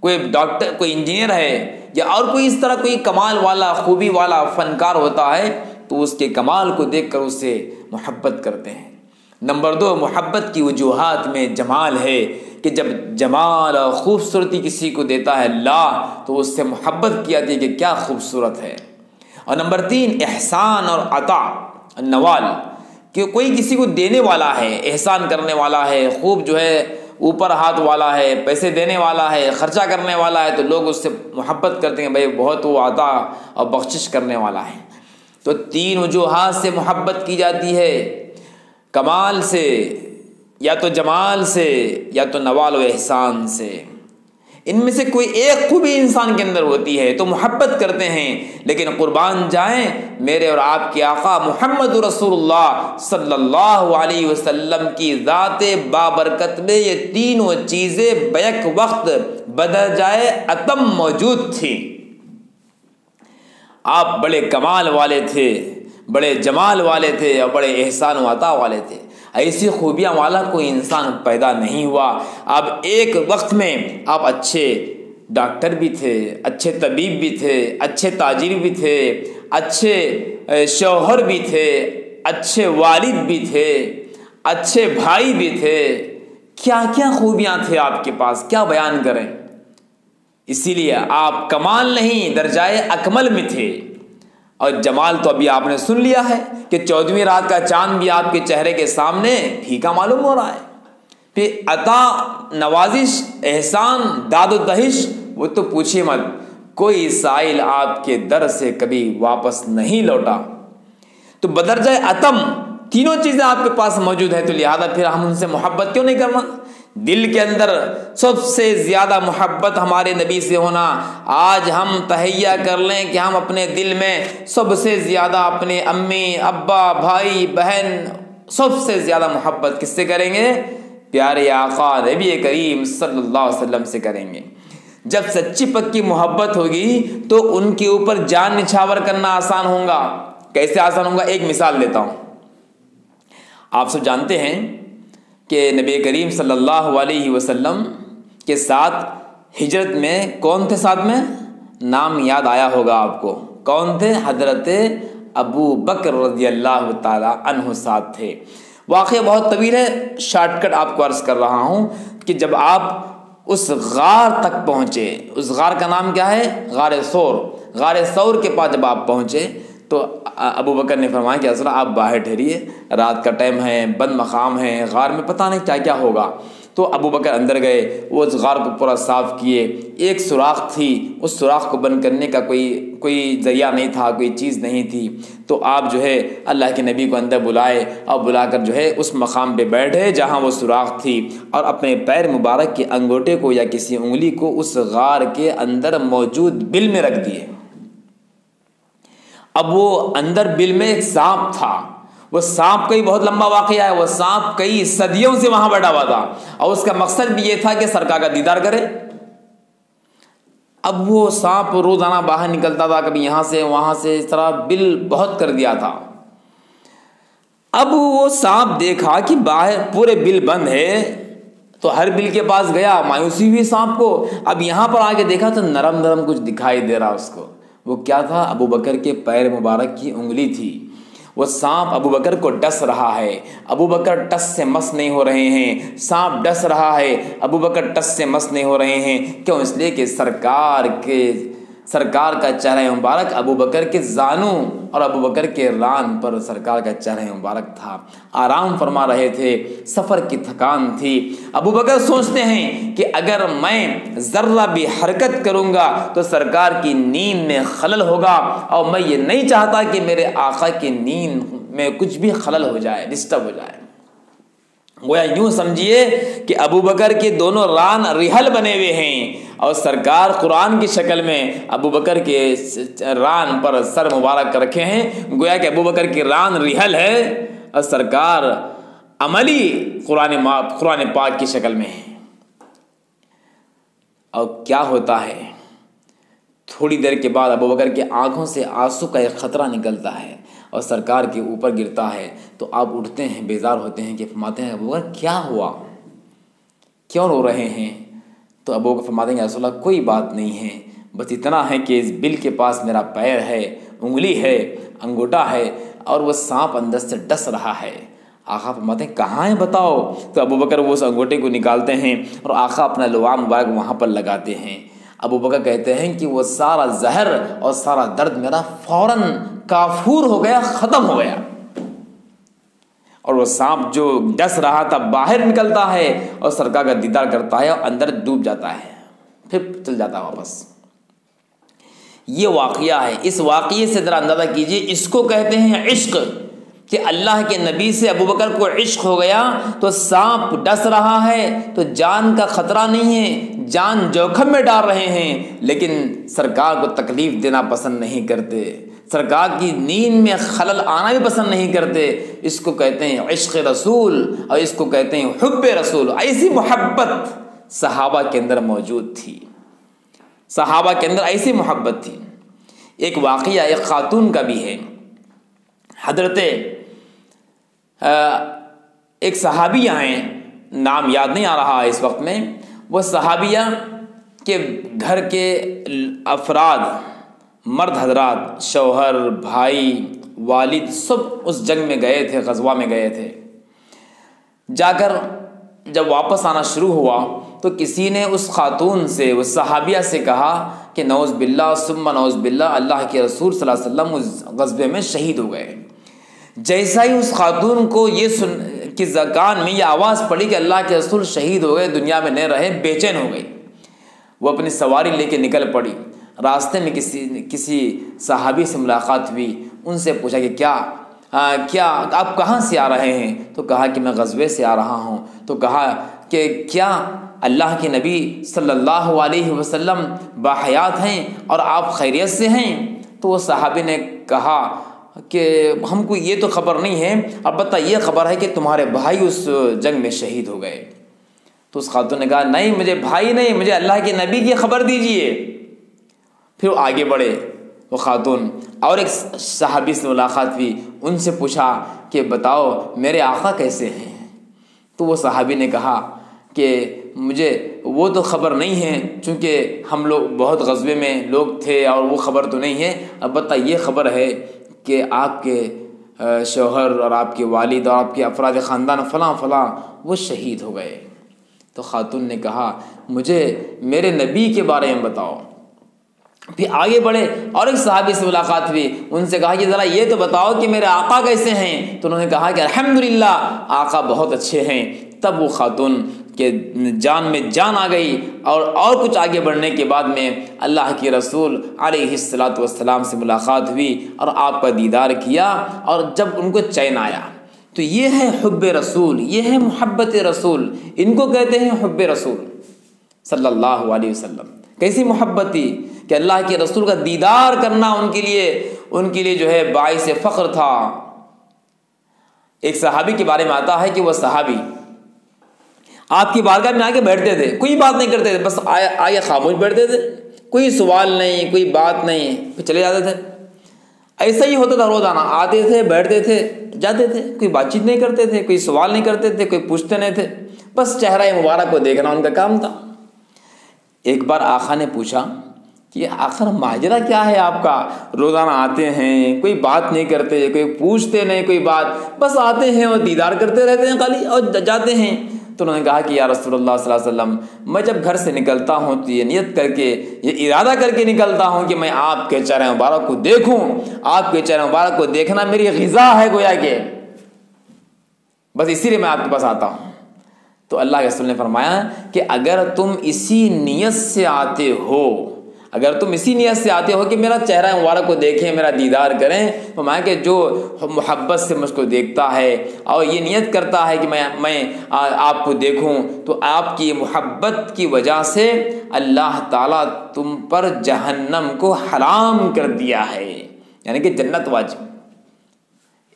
کوئی ڈاکٹر، کوئی انجینئر ہے یا اور کوئی اس طرح کوئی کمال والا، خوبی والا فنکار ہوتا ہے، تو اس کے کمال کو دیکھ کر اس سے محبت کرتے ہیں۔ نمبر 2، محبت کی وجوہات میں جمال ہے کہ جب جمال اور خوبصورتی کسی کو دیتا ہے اللہ، تو اس سے محبت کی جاتی ہے کہ کیا خوبصورت ہے۔ اور نمبر 3، احسان اور عطا، نوال، کہ کوئی کسی کو دینے والا ہے، احسان کرنے والا ہے، خوب جو ہے اوپر ہاتھ والا ہے، پیسے دینے والا ہے، خرچہ کرنے والا ہے، تو لوگ اس سے محبت کرتے ہیں، بھائی بہت وہ عطا اور بخشش کرنے والا ہے۔ تو 3 وجوہات سے محبت کی جاتی ہے، کمال سے، یا تو جمال سے، یا تو نوال و احسان سے۔ ان میں سے کوئی ایک خوبی انسان کے اندر ہوتی ہے تو محبت کرتے ہیں، لیکن قربان جائیں میرے اور آپ کے آقا محمد رسول اللہ صلی اللہ علیہ وسلم کی ذات بابرکت میں یہ تینوں چیزیں بیک وقت بدرجائے اتم موجود تھی۔ آپ بڑے کمال والے تھے، بڑے جمال والے تھے اور بڑے احسان و عطا والے تھے۔ ایسی خوبیاں والا کوئی انسان پیدا نہیں ہوا۔ اب ایک وقت میں آپ اچھے ڈاکٹر بھی تھے، اچھے طبیب بھی تھے، اچھے تاجر بھی تھے، اچھے شوہر بھی تھے، اچھے والد بھی تھے، اچھے بھائی بھی تھے، کیا کیا خوبیاں تھے آپ کے پاس، کیا بیان کریں۔ اسی لیے آپ کمال نہیں درجائے اکمل میں تھے۔ اور جمال تو ابھی آپ نے سن لیا ہے کہ 14ویں رات کا چاند بھی آپ کے چہرے کے سامنے پھیکا معلوم ہو رہا ہے۔ پھر عطا، نوازش، احسان، داد و دہش، وہ تو پوچھیے مت، کوئی سائل آپ کے در سے کبھی واپس نہیں لوٹا۔ تو بدرجہ اتم تینوں چیزیں آپ کے پاس موجود ہے، تو لہذا پھر ہم ان سے محبت کیوں نہیں کرنا؟ دل کے اندر سب سے زیادہ محبت ہمارے نبی سے ہونا۔ آج ہم تہیہ کر لیں کہ ہم اپنے دل میں سب سے زیادہ اپنے امی، ابا، بھائی، بہن، سب سے زیادہ محبت کس سے کریں گے؟ پیارے آقا نبی کریم صلی اللہ علیہ وسلم سے کریں گے۔ جب سچی پکی محبت ہوگی تو ان کے اوپر جان نچھاور کرنا آسان ہوگا۔ کیسے آسان ہوگا؟ ایک مثال دیتا ہوں۔ آپ سب جانتے ہیں کہ نبی کریم صلی اللہ علیہ وسلم کے ساتھ ہجرت میں کون تھے ساتھ میں؟ نام یاد آیا ہوگا آپ کو، کون تھے؟ حضرت ابو بکر رضی اللہ تعالی عنہ ساتھ تھے۔ واقعہ بہت طویل ہے، شارٹ کٹ آپ کو عرض کر رہا ہوں کہ جب آپ اس غار تک پہنچے، اس غار کا نام کیا ہے؟ غار ثور۔ غار ثور کے پاس جب آپ پہنچے تو ابو بکر نے فرمایا کہ حضرت آپ باہر ٹھہریے، رات کا ٹائم ہے، بند مقام ہے، غار میں پتہ نہیں کیا کیا ہوگا۔ تو ابو بکر اندر گئے، وہ اس غار کو پورا صاف کیے۔ ایک سوراخ تھی، اس سوراخ کو بند کرنے کا کوئی ذریعہ نہیں تھا، کوئی چیز نہیں تھی۔ تو آپ جو ہے اللہ کے نبی کو اندر بلائے اور بلا کر جو ہے اس مقام پہ بیٹھے جہاں وہ سوراخ تھی، اور اپنے پیر مبارک کے انگوٹے کو یا کسی انگلی کو اس غار کے اندر موجود بل میں رکھ دیے۔ اب وہ اندر بل میں ایک سانپ تھا، وہ سانپ کا ہی بہت لمبا واقعہ ہے، وہ سانپ کئی صدیوں سے وہاں بیٹھا ہوا تھا، اور اس کا مقصد بھی یہ تھا کہ سرکار کا دیدار کرے۔ اب وہ سانپ روزانہ باہر نکلتا تھا، کبھی یہاں سے وہاں سے، اس طرح بل بہت کر دیا تھا۔ اب وہ سانپ دیکھا کہ باہر پورے بل بند ہے، تو ہر بل کے پاس گیا، مایوسی ہوئی سانپ کو۔ اب یہاں پر آ کے دیکھا تو نرم نرم کچھ دکھائی دے رہا اس کو۔ وہ کیا تھا؟ ابو بکر کے پیر مبارک کی انگلی تھی۔ وہ سانپ ابو بکر کو ڈس رہا ہے، ابو بکر ٹس سے مس نہیں ہو رہے ہیں، سانپ ڈس رہا ہے، ابو بکر ٹس سے مس نہیں ہو رہے ہیں۔ کیوں؟ اس لیے کہ سرکار کا چہرہ مبارک ابو بکر کے زانوں اور ابو بکر کے ران پر سرکار کا چہرہ مبارک تھا۔ آرام فرما رہے تھے، سفر کی تھکان تھی۔ ابو بکر سوچتے ہیں کہ اگر میں ذرہ بھی حرکت کروں گا تو سرکار کی نیند میں خلل ہوگا، اور میں یہ نہیں چاہتا کہ میرے آقا کی نیند میں کچھ بھی خلل ہو جائے، ڈسٹرب ہو جائے۔ گویا یوں سمجھیے کہ ابو بکر کے دونوں ران ریحل بنے ہوئے ہیں، اور سرکار قرآن کی شکل میں ابو بکر کے ران پر سر مبارک رکھے ہیں۔ گویا کہ ابو بکر کی ران ریحل ہے اور سرکار عملی قرآن پاک کی شکل میں ہے۔ اور کیا ہوتا ہے تھوڑی دیر کے بعد ابو بکر کی آنکھوں سے آنسو کا ایک قطرہ نکلتا ہے اور سرکار کے اوپر گرتا ہے، تو آپ اٹھتے ہیں، بیزار ہوتے ہیں کہ فرماتے ہیں ابو بکر کیا ہوا، کیوں رو رہے ہیں؟ تو ابو بکر فرماتے ہیں یا رسول اللہ کوئی بات نہیں ہے، بس اتنا ہے کہ اس بل کے پاس میرا پیر ہے، انگلی ہے، انگوٹھا ہے، اور وہ سانپ اندر سے ڈس رہا ہے۔ آقا فرماتے ہیں کہاں ہے بتاؤ؟ تو ابو بکر وہ اس انگوٹھے کو نکالتے ہیں اور آقا اپنا لعاب مبارک وہاں پر لگاتے ہیں۔ ابو بکر کہتے ہیں کہ وہ سارا زہر اور سارا درد میرا فوراً کافور ہو گیا، ختم ہو گیا، اور وہ سانپ جو ڈس رہا تھا باہر نکلتا ہے اور سرکار کا دیدار کرتا ہے اور اندر ڈوب جاتا ہے، پھر چل جاتا ہے واپس۔ یہ واقعہ ہے۔ اس واقعے سے ذرا اندازہ کیجئے، اس کو کہتے ہیں عشق، کہ اللہ کے نبی سے ابو بکر کو عشق ہو گیا تو سانپ ڈس رہا ہے تو جان کا خطرہ نہیں ہے، جان جوخم میں ڈال رہے ہیں، لیکن سرکار کو تکلیف دینا پسند نہیں کرتے، سرکار کی نیند میں خلل آنا بھی پسند نہیں کرتے۔ اس کو کہتے ہیں عشق رسول، اور اس کو کہتے ہیں حب رسول۔ ایسی محبت صحابہ کے اندر موجود تھی، صحابہ کے اندر ایسی محبت تھی۔ ایک واقعہ ایک خاتون کا بھی ہے۔ حضرت ایک صحابیہ ہیں، نام یاد نہیں آ رہا ہے اس وقت میں، وہ صحابیہ کے گھر کے افراد، مرد حضرات، شوہر، بھائی، والد، سب اس جنگ میں گئے تھے، غزوہ میں گئے تھے۔ جا کر جب واپس آنا شروع ہوا تو کسی نے اس خاتون سے، اس صحابیہ سے کہا کہ نعوذ باللہ ثم نعوذ باللہ، اللہ کے رسول صلی اللہ علیہ وسلم اس غزوے میں شہید ہو گئے۔ جیسا ہی اس خاتون کو یہ کہ کان میں یہ آواز پڑی کہ اللہ کے رسول شہید ہو گئے، دنیا میں نہیں رہے، بے چین ہو گئی۔ وہ اپنی سواری لے کے نکل پڑی۔ راستے میں کسی صحابی سے ملاقات ہوئی، ان سے پوچھا کہ کیا آپ کہاں سے آ رہے ہیں؟ تو کہا کہ میں غزوے سے آ رہا ہوں۔ تو کہا کہ کیا اللہ کے نبی صلی اللہ علیہ وسلم باحیات ہیں اور آپ خیریت سے ہیں؟ تو وہ صحابی نے کہا کہ ہم کو یہ تو خبر نہیں ہے، البتہ یہ خبر ہے کہ تمہارے بھائی اس جنگ میں شہید ہو گئے۔ تو اس خاتون نے کہا نہیں، مجھے بھائی نہیں، مجھے اللہ کے نبی کی خبر دیجئے۔ پھر وہ آگے بڑھے، وہ خاتون، اور ایک صحابی سے ملاقات ہوئی، ان سے پوچھا کہ بتاؤ میرے آقا کیسے ہیں؟ تو وہ صحابی نے کہا کہ مجھے وہ تو خبر نہیں ہے، چونکہ ہم لوگ بہت غزوے میں لوگ تھے اور وہ خبر تو نہیں ہے، البتہ یہ خبر ہے کہ آپ کے شوہر اور آپ کے والد اور آپ کے افراد خاندان فلاں فلاں وہ شہید ہو گئے۔ تو خاتون نے کہا مجھے میرے نبی کے بارے میں بتاؤ۔ پھر آگے بڑھے اور ایک صحابی سے ملاقات ہوئی، ان سے کہا کہ ذرا یہ تو بتاؤ کہ میرے آقا کیسے ہیں؟ تو انہوں نے کہا کہ الحمدللہ آقا بہت اچھے ہیں۔ تب وہ خاتون کے جان میں جان آ گئی، اور کچھ آگے بڑھنے کے بعد میں اللہ کے رسول علیہ الصلاۃ والسلام سے ملاقات ہوئی اور آپ کا دیدار کیا، اور جب ان کو چین آیا۔ تو یہ ہے حب رسول، یہ ہے محبت رسول، ان کو کہتے ہیں حب رسول صلی اللہ علیہ وسلم۔ کیسی محبت تھی کہ اللہ کے رسول کا دیدار کرنا ان کے لیے جو ہے باعث فخر تھا۔ ایک صحابی کے بارے میں آتا ہے کہ وہ صحابی آپ کی بارگاہ میں آگے بیٹھتے تھے، کوئی بات نہیں کرتے تھے، بس آگے خاموش بیٹھتے تھے، کوئی سوال نہیں، کوئی بات نہیں، پھر چلے جاتے تھے۔ ایسا ہی ہوتا تھا روزانہ، آتے تھے، بیٹھتے تھے، جاتے تھے، کوئی بات چیت نہیں کرتے تھے، کوئی سوال نہیں کرتے تھے، کوئی پوچھتے نہیں تھے، بس چہرہ مبارک کو دیکھنا ان کا کام تھا۔ ایک بار آقا نے پوچھا کہ آخر ماجرا کیا ہے آپ کا؟ روزانہ آتے ہیں، کوئی بات نہیں کرتے، کوئی پوچھتے نہیں کوئی بات، بس آتے ہیں اور دیدار کرتے رہتے ہیں خالی اور جاتے ہیں۔ تو انہوں نے کہا کہ یا رسول اللہ صلی اللہ علیہ وسلم، میں جب گھر سے نکلتا ہوں تو یہ نیت کر کے، یہ ارادہ کر کے نکلتا ہوں کہ میں آپ کے چہرہ مبارک کو دیکھوں، آپ کے چہرہ مبارک کو دیکھنا میری غذا ہے گویا کہ، بس اسی لیے میں آپ کے پاس آتا ہوں۔ تو اللہ کے رسول نے فرمایا کہ اگر تم اسی نیت سے آتے ہو، اگر تم اسی نیت سے آتے ہو کہ میرا چہرہ مبارک کو دیکھیں، میرا دیدار کریں، تو میں کہ جو محبت سے مجھ کو دیکھتا ہے اور یہ نیت کرتا ہے کہ میں آپ کو دیکھوں، تو آپ کی محبت کی وجہ سے اللہ تعالیٰ تم پر جہنم کو حرام کر دیا ہے، یعنی کہ جنت واجب۔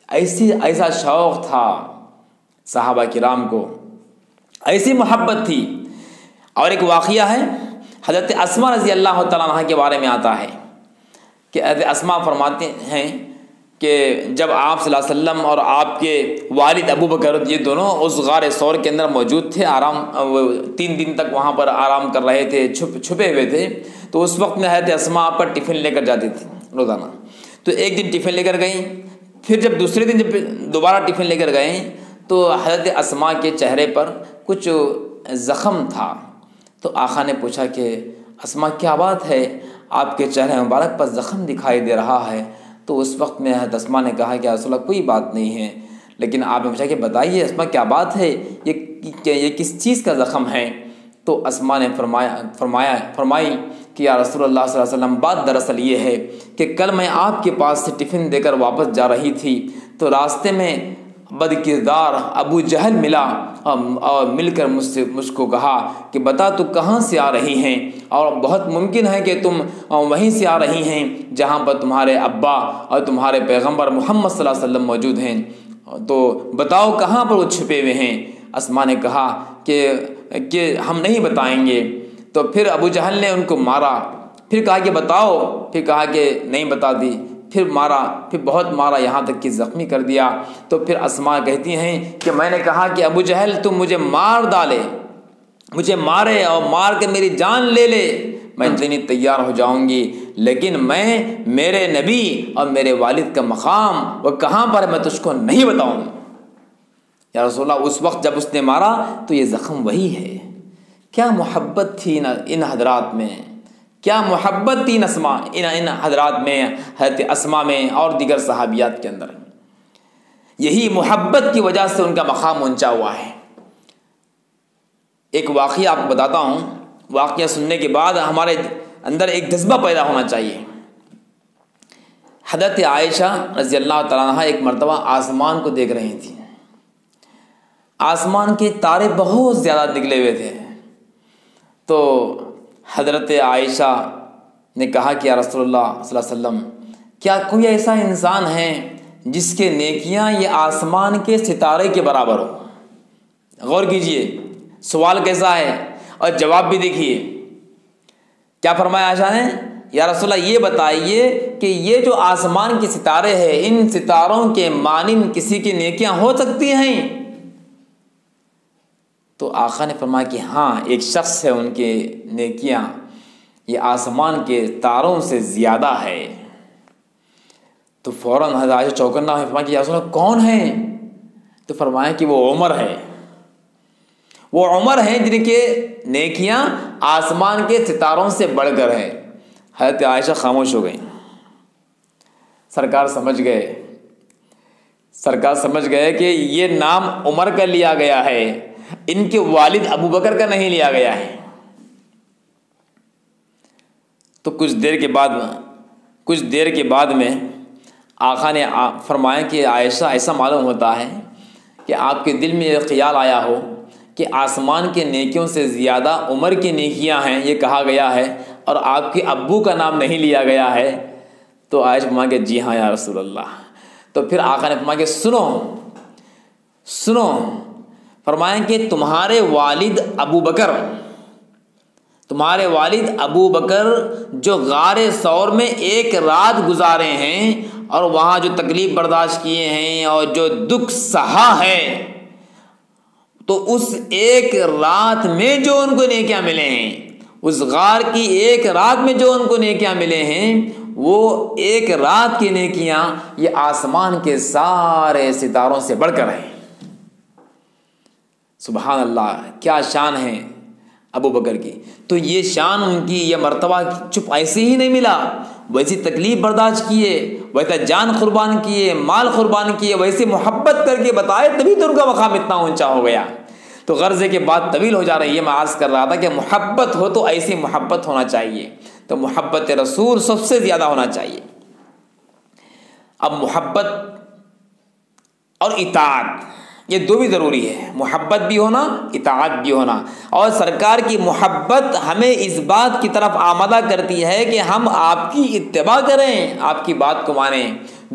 ایسا شوق تھا صحابہ کرام کو، ایسی محبت تھی۔ اور ایک واقعہ ہے حضرت اسما رضی اللہ تعالیٰ عنہ کے بارے میں آتا ہے کہ حضرت اسما فرماتے ہیں کہ جب آپ صلی اللہ علیہ وسلم اور آپ کے والد ابو بکر یہ دونوں اس غار ثور کے اندر موجود تھے، 3 دن تک وہاں پر آرام کر رہے تھے، چھپے ہوئے تھے، تو اس وقت میں حضرت اسما آپ پر ٹفن لے کر جاتی تھی روزانہ. تو ایک دن ٹفن لے کر گئیں، پھر جب دوسرے دن جب دوبارہ ٹفن لے کر گئیں تو حضرت اسما کے چہرے پر کچھ زخم تھا. تو آقا نے پوچھا کہ اسما کیا بات ہے، آپ کے چہرے مبارک پر زخم دکھائی دے رہا ہے؟ تو اس وقت میں حضرت اسما نے کہا کہ یا رسول اللہ کوئی بات نہیں ہے، لیکن آپ نے پوچھا کہ بتائیے اسما کیا بات ہے، یہ کس چیز کا زخم ہے؟ تو اسما نے فرمائی کہ یا رسول اللہ صلی اللہ علیہ وسلم بات دراصل یہ ہے کہ کل میں آپ کے پاس سے ٹفن دے کر واپس جا رہی تھی تو راستے میں بد کردار ابو جہل ملا اور مل کر مجھ کو کہا کہ بتا تو کہاں سے آ رہی ہیں، اور بہت ممکن ہے کہ تم وہیں سے آ رہی ہیں جہاں پر تمہارے ابا اور تمہارے پیغمبر محمد صلی اللہ علیہ وسلم موجود ہیں، تو بتاؤ کہاں پر وہ چھپے ہوئے ہیں؟ اسما نے کہا کہ ہم نہیں بتائیں گے. تو پھر ابو جہل نے ان کو مارا، پھر کہا کہ بتاؤ، پھر کہا کہ نہیں بتا دی، پھر مارا، پھر بہت مارا، یہاں تک کہ زخمی کر دیا. تو پھر اسما کہتی ہیں کہ میں نے کہا کہ ابو جہل تم مجھے مار ڈالے، مجھے مارے اور مار کے میری جان لے لے، میں دینی تیار ہو جاؤں گی، لیکن میرے نبی اور میرے والد کا مقام وہ کہاں پر ہے میں تجھ کو نہیں بتاؤں گی. یا رسول اللہ اس وقت جب اس نے مارا تو یہ زخم وہی ہے. کیا محبت تھی ان حضرات میں، کیا محبت تھی ان حضرات میں، حضرت اسما میں اور دیگر صحابیات کے اندر. یہی محبت کی وجہ سے ان کا مقام اونچا ہوا ہے. ایک واقعہ آپ کو بتاتا ہوں، واقعہ سننے کے بعد ہمارے اندر ایک جذبہ پیدا ہونا چاہیے. حضرت عائشہ رضی اللہ تعالیٰ عنہ ایک مرتبہ آسمان کو دیکھ رہی تھیں. آسمان کے تارے بہت زیادہ نکلے ہوئے تھے. تو حضرت عائشہ نے کہا کہ یا رسول اللہ صلی اللہ علیہ وسلم کیا کوئی ایسا انسان ہے جس کے نیکیاں یہ آسمان کے ستارے کے برابر ہو؟ غور کیجئے سوال کیسا ہے اور جواب بھی دیکھیے. کیا فرمایا عائشہ نے؟ یا رسول اللہ یہ بتائیے کہ یہ جو آسمان کے ستارے ہیں ان ستاروں کے مانند کسی کی نیکیاں ہو سکتی ہیں؟ تو آقا نے فرمایا کہ ہاں ایک شخص ہے ان کے نیکیاں یہ آسمان کے تاروں سے زیادہ ہے. تو فوراً حضرت عائشہ چوکنا ہے، فرمایا کہ یا رسول اللہ کون ہے؟ تو فرمایا کہ وہ عمر ہے، وہ عمر ہیں جن کے نیکیاں آسمان کے ستاروں سے بڑھ کر ہے. حضرت عائشہ خاموش ہو گئیں. سرکار سمجھ گئے کہ یہ نام عمر کا لیا گیا ہے، ان کے والد ابو بکر کا نہیں لیا گیا ہے. تو کچھ دیر کے بعد میں آقا نے فرمایا کہ عائشہ ایسا معلوم ہوتا ہے کہ آپ کے دل میں یہ خیال آیا ہو کہ آسمان کے نیکیوں سے زیادہ عمر کی نیکیاں ہیں یہ کہا گیا ہے اور آپ کے ابو کا نام نہیں لیا گیا ہے. تو عائشہ فرمایا کہ جی ہاں یا رسول اللہ. تو پھر آقا نے فرمایا کہ سنو فرمایا کہ تمہارے والد ابو بکر جو غار ثور میں ایک رات گزارے ہیں اور وہاں جو تکلیف برداشت کیے ہیں اور جو دکھ سہا ہے، تو اس ایک رات میں جو ان کو نیکیاں ملے ہیں، اس غار کی ایک رات میں جو ان کو نیکیاں ملے ہیں، وہ ایک رات کی نیکیاں یہ آسمان کے سارے ستاروں سے بڑھ کر ہیں. سبحان اللہ، کیا شان ہے ابو بکر کی. تو یہ شان ان کی، یہ مرتبہ چپ ایسے ہی نہیں ملا، ویسی تکلیف برداشت کیے، ویسا جان قربان کیے، مال قربان کیے، ویسے محبت کر کے بتائے، تبھی تو ان کا مقام اتنا اونچا ہو گیا. تو غرض کے بات طویل ہو جا رہی ہے، میں عرض کر رہا تھا کہ محبت ہو تو ایسی محبت ہونا چاہیے. تو محبت رسول سب سے زیادہ ہونا چاہیے. اب محبت اور اطاعت یہ دو بھی ضروری ہے، محبت بھی ہونا، اطاعت بھی ہونا. اور سرکار کی محبت ہمیں اس بات کی طرف آمادہ کرتی ہے کہ ہم آپ کی اتباع کریں، آپ کی بات کو مانیں.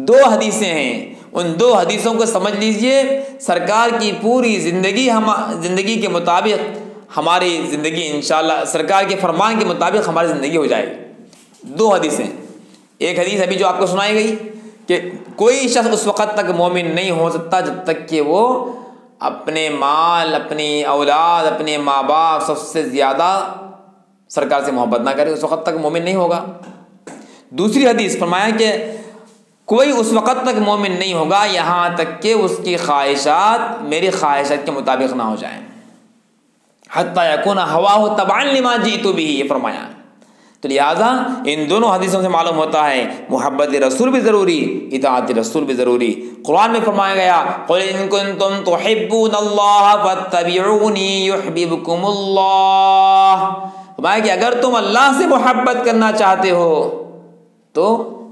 2 حدیثیں ہیں، ان 2 حدیثوں کو سمجھ لیجئے. سرکار کی پوری زندگی کے مطابق ہماری زندگی انشاءاللہ سرکار کے فرمان کے مطابق ہماری زندگی ہو جائے گی۔ 2 حدیثیں، ایک حدیث ابھی جو آپ کو سنائی گئی کہ کوئی شخص اس وقت تک مومن نہیں ہو سکتا جب تک کہ وہ اپنے مال، اپنی اولاد، اپنے ماں باپ سب سے زیادہ سرکار سے محبت نہ کرے، اس وقت تک مومن نہیں ہوگا۔ دوسری حدیث فرمایا کہ کوئی اس وقت تک مومن نہیں ہوگا یہاں تک کہ اس کی خواہشات میری خواہشات کے مطابق نہ ہو جائیں، حتی یکون ہواہ تبعا لما جئت بہ، یہ فرمایا۔ تو لہٰذا ان دونوں حدیثوں سے معلوم ہوتا ہے محبت رسول بھی ضروری، اطاعت رسول بھی ضروری۔ قرآن میں فرمایا گیا قل ان کنتم تحبون اللہ فاتبعونی یحببکم اللہ، فرمایا کہ اگر تم اللہ سے محبت کرنا چاہتے ہو تو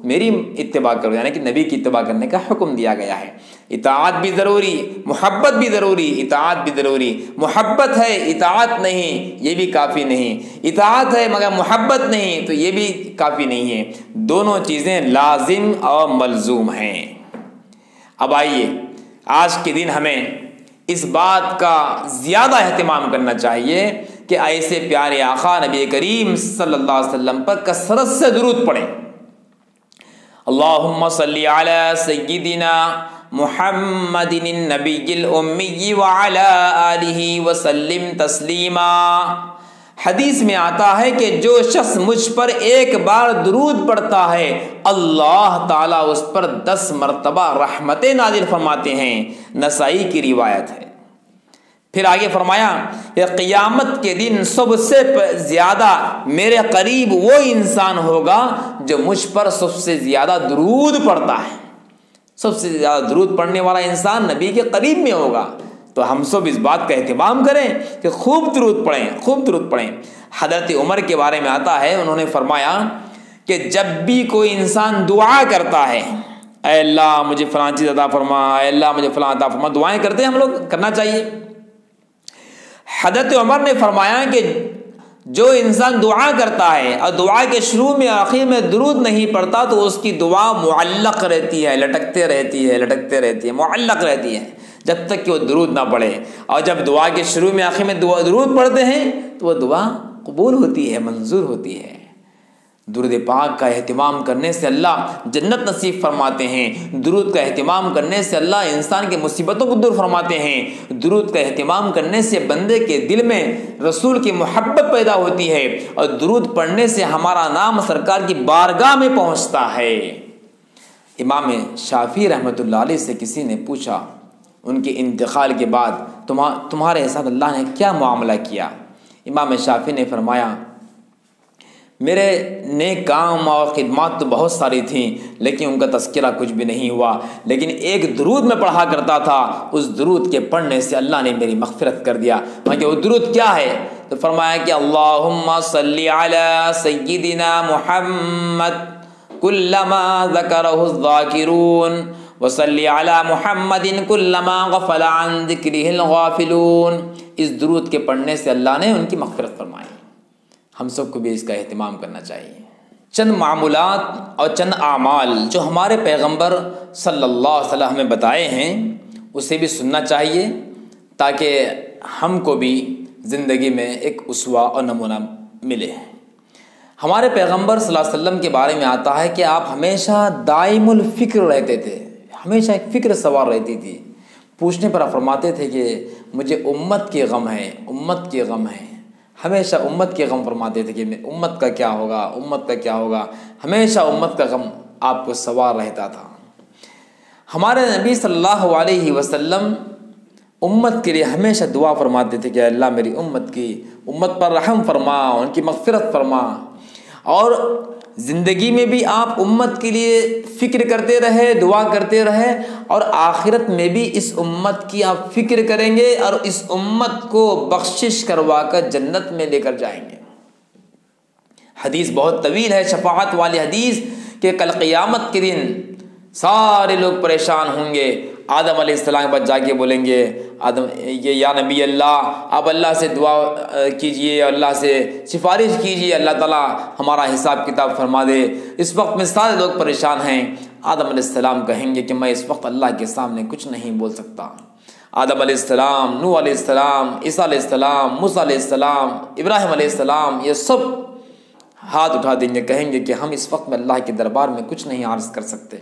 میری اتباع کرو، یعنی کہ نبی کی اتباع کرنے کا حکم دیا گیا ہے۔ اطاعت بھی ضروری، محبت بھی ضروری، اطاعت بھی ضروری۔ محبت ہے اطاعت نہیں یہ بھی کافی نہیں، اطاعت ہے مگر محبت نہیں تو یہ بھی کافی نہیں ہے، دونوں چیزیں لازم اور ملزوم ہیں۔ اب آئیے آج کے دن ہمیں اس بات کا زیادہ اہتمام کرنا چاہیے کہ ایسے پیارے آقا نبی کریم صلی اللہ علیہ وسلم پر کثرت سے درود پڑھیں۔ اللہم صلی علی سیدنا محمد النبی الامی وعلی آلہ وسلم تسلیما۔ حدیث میں آتا ہے کہ جو شخص مجھ پر ایک بار درود پڑھتا ہے اللہ تعالیٰ اس پر 10 مرتبہ رحمتیں نازل فرماتے ہیں، نسائی کی روایت ہے۔ پھر آگے فرمایا کہ قیامت کے دن سب سے زیادہ میرے قریب وہ انسان ہوگا جو مجھ پر سب سے زیادہ درود پڑھتا ہے، سب سے زیادہ درود پڑھنے والا انسان نبی کے قریب میں ہوگا۔ تو ہم سب اس بات کا اہتمام کریں کہ خوب درود پڑھیں، خوب درود پڑھیں۔ حضرت عمر کے بارے میں آتا ہے انہوں نے فرمایا کہ جب بھی کوئی انسان دعا کرتا ہے اے اللہ مجھے فلاں چیز عطا فرما، اے اللہ مجھے فلاں عطا فرما، دعائیں کرتے ہیں ہم لوگ، کرنا چاہیے۔ حضرت عمر نے فرمایا کہ جو انسان دعا کرتا ہے اور دعا کے شروع میں آخر میں درود نہیں پڑھتا تو اس کی دعا معلق رہتی ہے، لٹکتے رہتی ہے، معلق رہتی ہے جب تک کہ وہ درود نہ پڑھے، اور جب دعا کے شروع میں آخر میں درود پڑھتے ہیں تو وہ دعا قبول ہوتی ہے، منظور ہوتی ہے۔ درود پاک کا اہتمام کرنے سے اللہ جنت نصیب فرماتے ہیں، درود کا اہتمام کرنے سے اللہ انسان کی مصیبتوں کو دور فرماتے ہیں، درود کا اہتمام کرنے سے بندے کے دل میں رسول کی محبت پیدا ہوتی ہے، اور درود پڑھنے سے ہمارا نام سرکار کی بارگاہ میں پہنچتا ہے۔ امام شافعی رحمۃ اللہ علیہ سے کسی نے پوچھا ان کے انتقال کے بعد تمہارے ساتھ اللہ نے کیا معاملہ کیا؟ امام شافعی نے فرمایا میرے نیک کام اور خدمات تو بہت ساری تھیں لیکن ان کا تذکرہ کچھ بھی نہیں ہوا، لیکن ایک درود میں پڑھا کرتا تھا، اس درود کے پڑھنے سے اللہ نے میری مغفرت کر دیا۔ کہ وہ درود کیا ہے؟ تو فرمایا کہ اللہم صلی علی سیدنا محمد کلما ذکرہ الذاکرون وصلی علی محمد کلما غفل عن ذکرہ الغافلون۔ اس درود کے پڑھنے سے اللہ نے ان کی مغفرت فرمائی۔ ہم سب کو بھی اس کا اہتمام کرنا چاہیے۔ چند معمولات اور چند اعمال جو ہمارے پیغمبر صلی اللہ علیہ وسلم ہمیں بتائے ہیں اسے بھی سننا چاہیے تاکہ ہم کو بھی زندگی میں ایک اسوہ اور نمونہ ملے۔ ہمارے پیغمبر صلی اللہ علیہ وسلم کے بارے میں آتا ہے کہ آپ ہمیشہ دائم الفکر رہتے تھے، ہمیشہ ایک فکر سوار رہتی تھی۔ پوچھنے پر فرماتے تھے کہ مجھے امت کے غم ہے، امت کے غم ہے، ہمیشہ امت کے غم فرماتے تھے کہ امت کا کیا ہوگا، امت کا کیا ہوگا، ہمیشہ امت کا غم آپ کو سوار رہتا تھا۔ ہمارے نبی صلی اللہ علیہ وسلم امت کے لیے ہمیشہ دعا فرماتے تھے کہ اللہ میری امت پر رحم فرما، ان کی مغفرت فرما، اور زندگی میں بھی آپ امت کے لیے فکر کرتے رہے، دعا کرتے رہے، اور آخرت میں بھی اس امت کی آپ فکر کریں گے اور اس امت کو بخشش کروا کر جنت میں لے کر جائیں گے۔ حدیث بہت طویل ہے، شفاعت والی حدیث، کہ کل قیامت کے دن سارے لوگ پریشان ہوں گے، آدم علیہ السلام کے پاس جا کے بولیں گے آدم یہ یا نبی اللہ آپ اللہ سے دعا کیجئے، اللہ سے سفارش کیجئے، اللہ تعالیٰ ہمارا حساب کتاب فرما دے۔ اس وقت میں سارے لوگ پریشان ہیں، آدم علیہ السلام کہیں گے کہ میں اس وقت اللہ کے سامنے کچھ نہیں بول سکتا۔ آدم علیہ السلام، نوح علیہ السلام، عیسیٰ علیہ السلام، موسیٰ علیہ السلام، ابراہیم علیہ السلام، یہ سب ہاتھ اٹھا دیں گے، کہیں گے کہ ہم اس وقت میں اللہ کے دربار میں کچھ نہیں عرض کر سکتے۔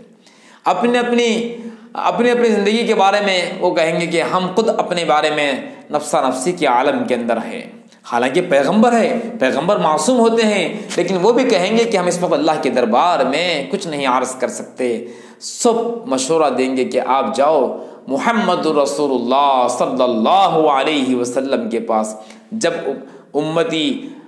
اپنی اپنی زندگی کے بارے میں وہ کہیں گے کہ ہم خود اپنے بارے میں نفسا نفسی کے عالم کے اندر ہیں، حالانکہ پیغمبر ہے، پیغمبر معصوم ہوتے ہیں، لیکن وہ بھی کہیں گے کہ ہم اس وقت اللہ کے دربار میں کچھ نہیں عرض کر سکتے۔ سب مشورہ دیں گے کہ آپ جاؤ محمد رسول اللہ صلی اللہ علیہ وسلم کے پاس۔ جب امتی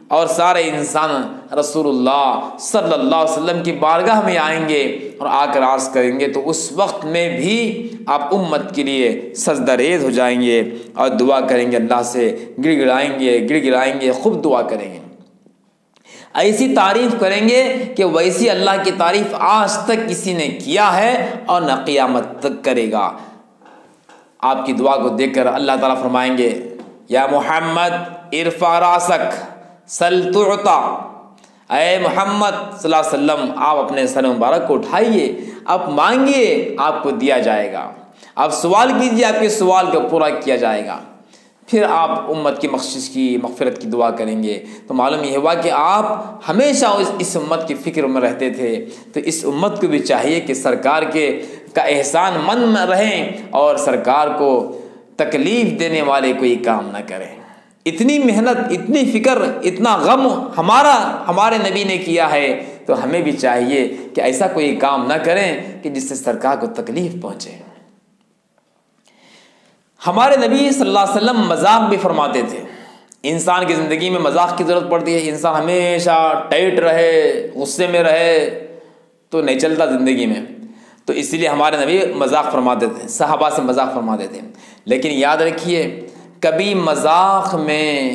اور سارے انسان رسول اللہ صلی اللہ علیہ وسلم کی بارگاہ میں آئیں گے اور آ کر عرض کریں گے، تو اس وقت میں بھی آپ امت کے لیے سجدہ ریز ہو جائیں گے اور دعا کریں گے، اللہ سے گڑ گڑائیں گے، خوب دعا کریں گے، ایسی تعریف کریں گے کہ ویسی اللہ کی تعریف آج تک کسی نے کیا ہے اور نہ قیامت تک کرے گا۔ آپ کی دعا کو دیکھ کر اللہ تعالیٰ فرمائیں گے، یا محمد ارفع راسک سل تعطا، اے محمد صلی اللہ علیہ وسلم آپ اپنے سر مبارک کو اٹھائیے، آپ مانگیے آپ کو دیا جائے گا، آپ سوال کیجیے آپ کے سوال کو پورا کیا جائے گا۔ پھر آپ امت کی بخشش کی مغفرت کی دعا کریں گے۔ تو معلوم یہ ہوا کہ آپ ہمیشہ اس امت کی فکر میں رہتے تھے، تو اس امت کو بھی چاہیے کہ سرکار کا احسان مند رہیں اور سرکار کو تکلیف دینے والے کوئی کام نہ کریں۔ اتنی محنت، اتنی فکر، اتنا غم ہمارے نبی نے کیا ہے، تو ہمیں بھی چاہیے کہ ایسا کوئی کام نہ کریں کہ جس سے سرکار کو تکلیف پہنچے۔ ہمارے نبی صلی اللہ علیہ وسلم مذاق بھی فرماتے تھے۔ انسان کی زندگی میں مذاق کی ضرورت پڑتی ہے، انسان ہمیشہ ٹائٹ رہے، غصے میں رہے تو نہیں چلتا زندگی میں، تو اسی لیے ہمارے نبی مذاق فرماتے تھے، صحابہ سے مذاق فرماتے تھے۔ لیکن یاد رکھیے کبھی مذاق میں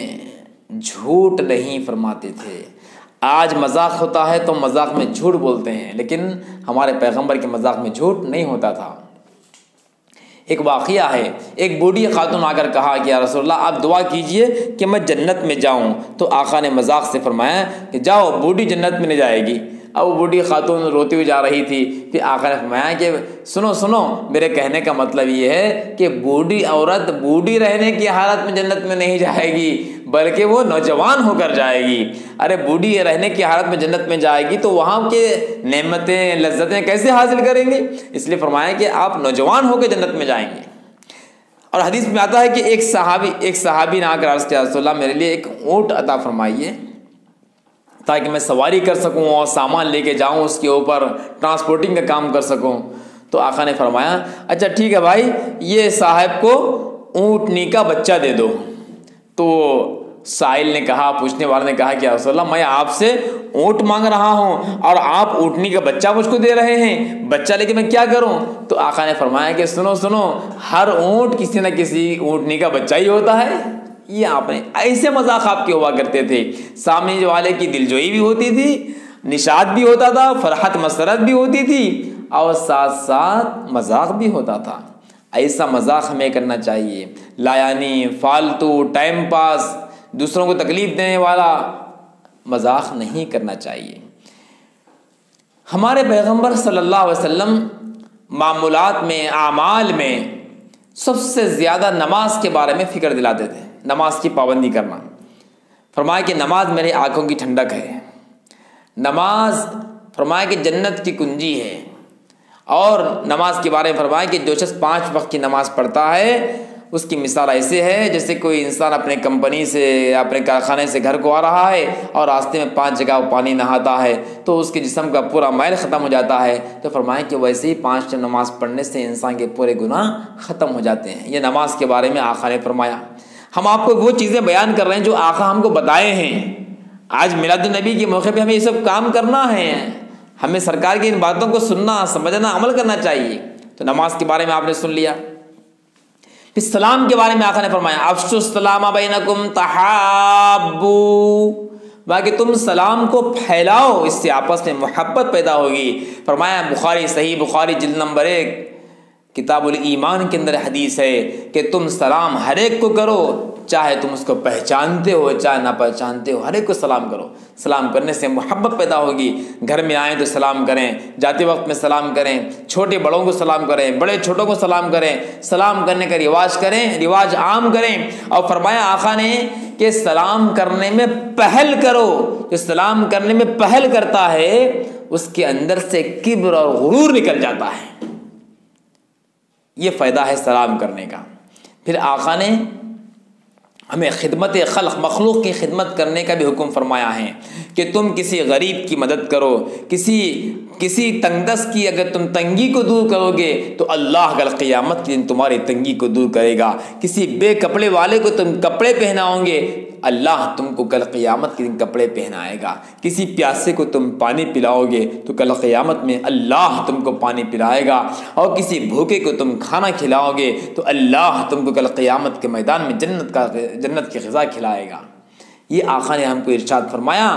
جھوٹ نہیں فرماتے تھے۔ آج مذاق ہوتا ہے تو مذاق میں جھوٹ بولتے ہیں، لیکن ہمارے پیغمبر کے مذاق میں جھوٹ نہیں ہوتا تھا۔ ایک واقعہ ہے، ایک بوڑھی خاتون آ کر کہا کہ یا رسول اللہ آپ دعا کیجئے کہ میں جنت میں جاؤں، تو آقا نے مذاق سے فرمایا کہ جاؤ بوڑھی جنت میں نہیں جائے گی۔ اب وہ بوڑھی خاتون روتی ہوئی جا رہی تھی، پھر آقا نے فرمایا کہ سنو میرے کہنے کا مطلب یہ ہے کہ بوڑھی عورت بوڑھی رہنے کی حالت میں جنت میں نہیں جائے گی، بلکہ وہ نوجوان ہو کر جائے گی۔ ارے بوڑھی رہنے کی حالت میں جنت میں جائے گی تو وہاں کے نعمتیں لذتیں کیسے حاصل کریں گے؟ اس لیے فرمایا کہ آپ نوجوان ہو کے جنت میں جائیں گے۔ اور حدیث میں آتا ہے کہ ایک صحابی نے آ کر عرض کیا رسول اللہ میرے لیے ایک اونٹ عطا فرمائیے تاکہ میں سواری کر سکوں اور سامان لے کے جاؤں، اس کے اوپر ٹرانسپورٹنگ کا کام کر سکوں۔ تو آقا نے فرمایا اچھا ٹھیک ہے بھائی، یہ صاحب کو اونٹنی کا بچہ دے دو۔ تو سائل نے کہا، پوچھنے والے نے کہا کہ رسول اللہ میں آپ سے اونٹ مانگ رہا ہوں اور آپ اونٹنی کا بچہ مجھ کو دے رہے ہیں، بچہ لے کے میں کیا کروں؟ تو آقا نے فرمایا کہ سنو ہر اونٹ کسی نہ کسی اونٹنی کا بچہ ہی ہوتا ہے۔ یہ آپ نے ایسے مذاق آپ کے ہوا کرتے تھے، سامنے والے کی دلجوئی بھی ہوتی تھی، نشاط بھی ہوتا تھا، فرحت مسرت بھی ہوتی تھی، اور ساتھ ساتھ مذاق بھی ہوتا تھا۔ ایسا مذاق ہمیں کرنا چاہیے، لایانی، فالتو، ٹائم پاس، دوسروں کو تکلیف دینے والا مذاق نہیں کرنا چاہیے۔ ہمارے پیغمبر صلی اللہ علیہ وسلم معمولات میں، اعمال میں سب سے زیادہ نماز کے بارے میں فکر دلاتے تھے، نماز کی پابندی کرنا۔ فرمایا کہ نماز میری آنکھوں کی ٹھنڈک ہے، نماز فرمایا کہ جنت کی کنجی ہے، اور نماز کے بارے میں فرمایا کہ جو شخص 5 وقت کی نماز پڑھتا ہے اس کی مثال ایسے ہے جیسے کوئی انسان اپنے کمپنی سے، اپنے کارخانے سے گھر کو آ رہا ہے اور راستے میں 5 جگہ پانی نہاتا ہے تو اس کے جسم کا پورا میل ختم ہو جاتا ہے۔ تو فرمایا کہ ویسے ہی 5 نماز پڑھنے سے انسان کے پورے گناہ ختم ہو جاتے ہیں۔ یہ نماز کے بارے میں آقا نے فرمایا۔ ہم آپ کو وہ چیزیں بیان کر رہے ہیں جو آقا ہم کو بتائے ہیں۔ آج میلاد النبی کے موقع پہ ہمیں یہ سب کام کرنا ہے، ہمیں سرکار کی ان باتوں کو سننا، سمجھنا، عمل کرنا چاہیے۔ تو نماز کے بارے میں آپ نے سن لیا۔ پھر سلام کے بارے میں آقا نے فرمایا افشوا السلام بینکم تحابوا، باقی تم سلام کو پھیلاؤ، اس سے آپس میں محبت پیدا ہوگی۔ فرمایا بخاری، صحیح بخاری جلد نمبر 1 کتاب الایمان کے اندر حدیث ہے کہ تم سلام ہر ایک کو کرو، چاہے تم اس کو پہچانتے ہو چاہے نہ پہچانتے ہو، ہر ایک کو سلام کرو۔ سلام کرنے سے محبت پیدا ہوگی۔ گھر میں آئیں تو سلام کریں، جاتے وقت میں سلام کریں، چھوٹے بڑوں کو سلام کریں، بڑے چھوٹوں کو سلام کریں، سلام کرنے کا رواج کریں، رواج عام کریں۔ اور فرمایا آقا نے کہ سلام کرنے میں پہل کرو۔ جو سلام کرنے میں پہل کرتا ہے اس کے اندر سے کبر اور غرور نکل جاتا ہے۔ یہ فائدہ ہے سلام کرنے کا۔ پھر آقا نے ہمیں خدمت خلق، مخلوق کی خدمت کرنے کا بھی حکم فرمایا ہے کہ تم کسی غریب کی مدد کرو، کسی تنگدست کی اگر تم تنگی کو دور کرو گے تو اللہ کل قیامت کے دن تمہاری تنگی کو دور کرے گا۔ کسی بے کپڑے والے کو تم کپڑے پہناؤ گے، اللہ تم کو کل قیامت کے دن کپڑے پہنائے گا۔ کسی پیاسے کو تم پانی پلاؤ گے تو کل قیامت میں اللہ تم کو پانی پلائے گا، اور کسی بھوکے کو تم کھانا کھلاؤ گے تو اللہ تم کو کل قیامت کے میدان میں جنت کی غذا کھلائے گا۔ یہ آقا نے ہم کو ارشاد فرمایا،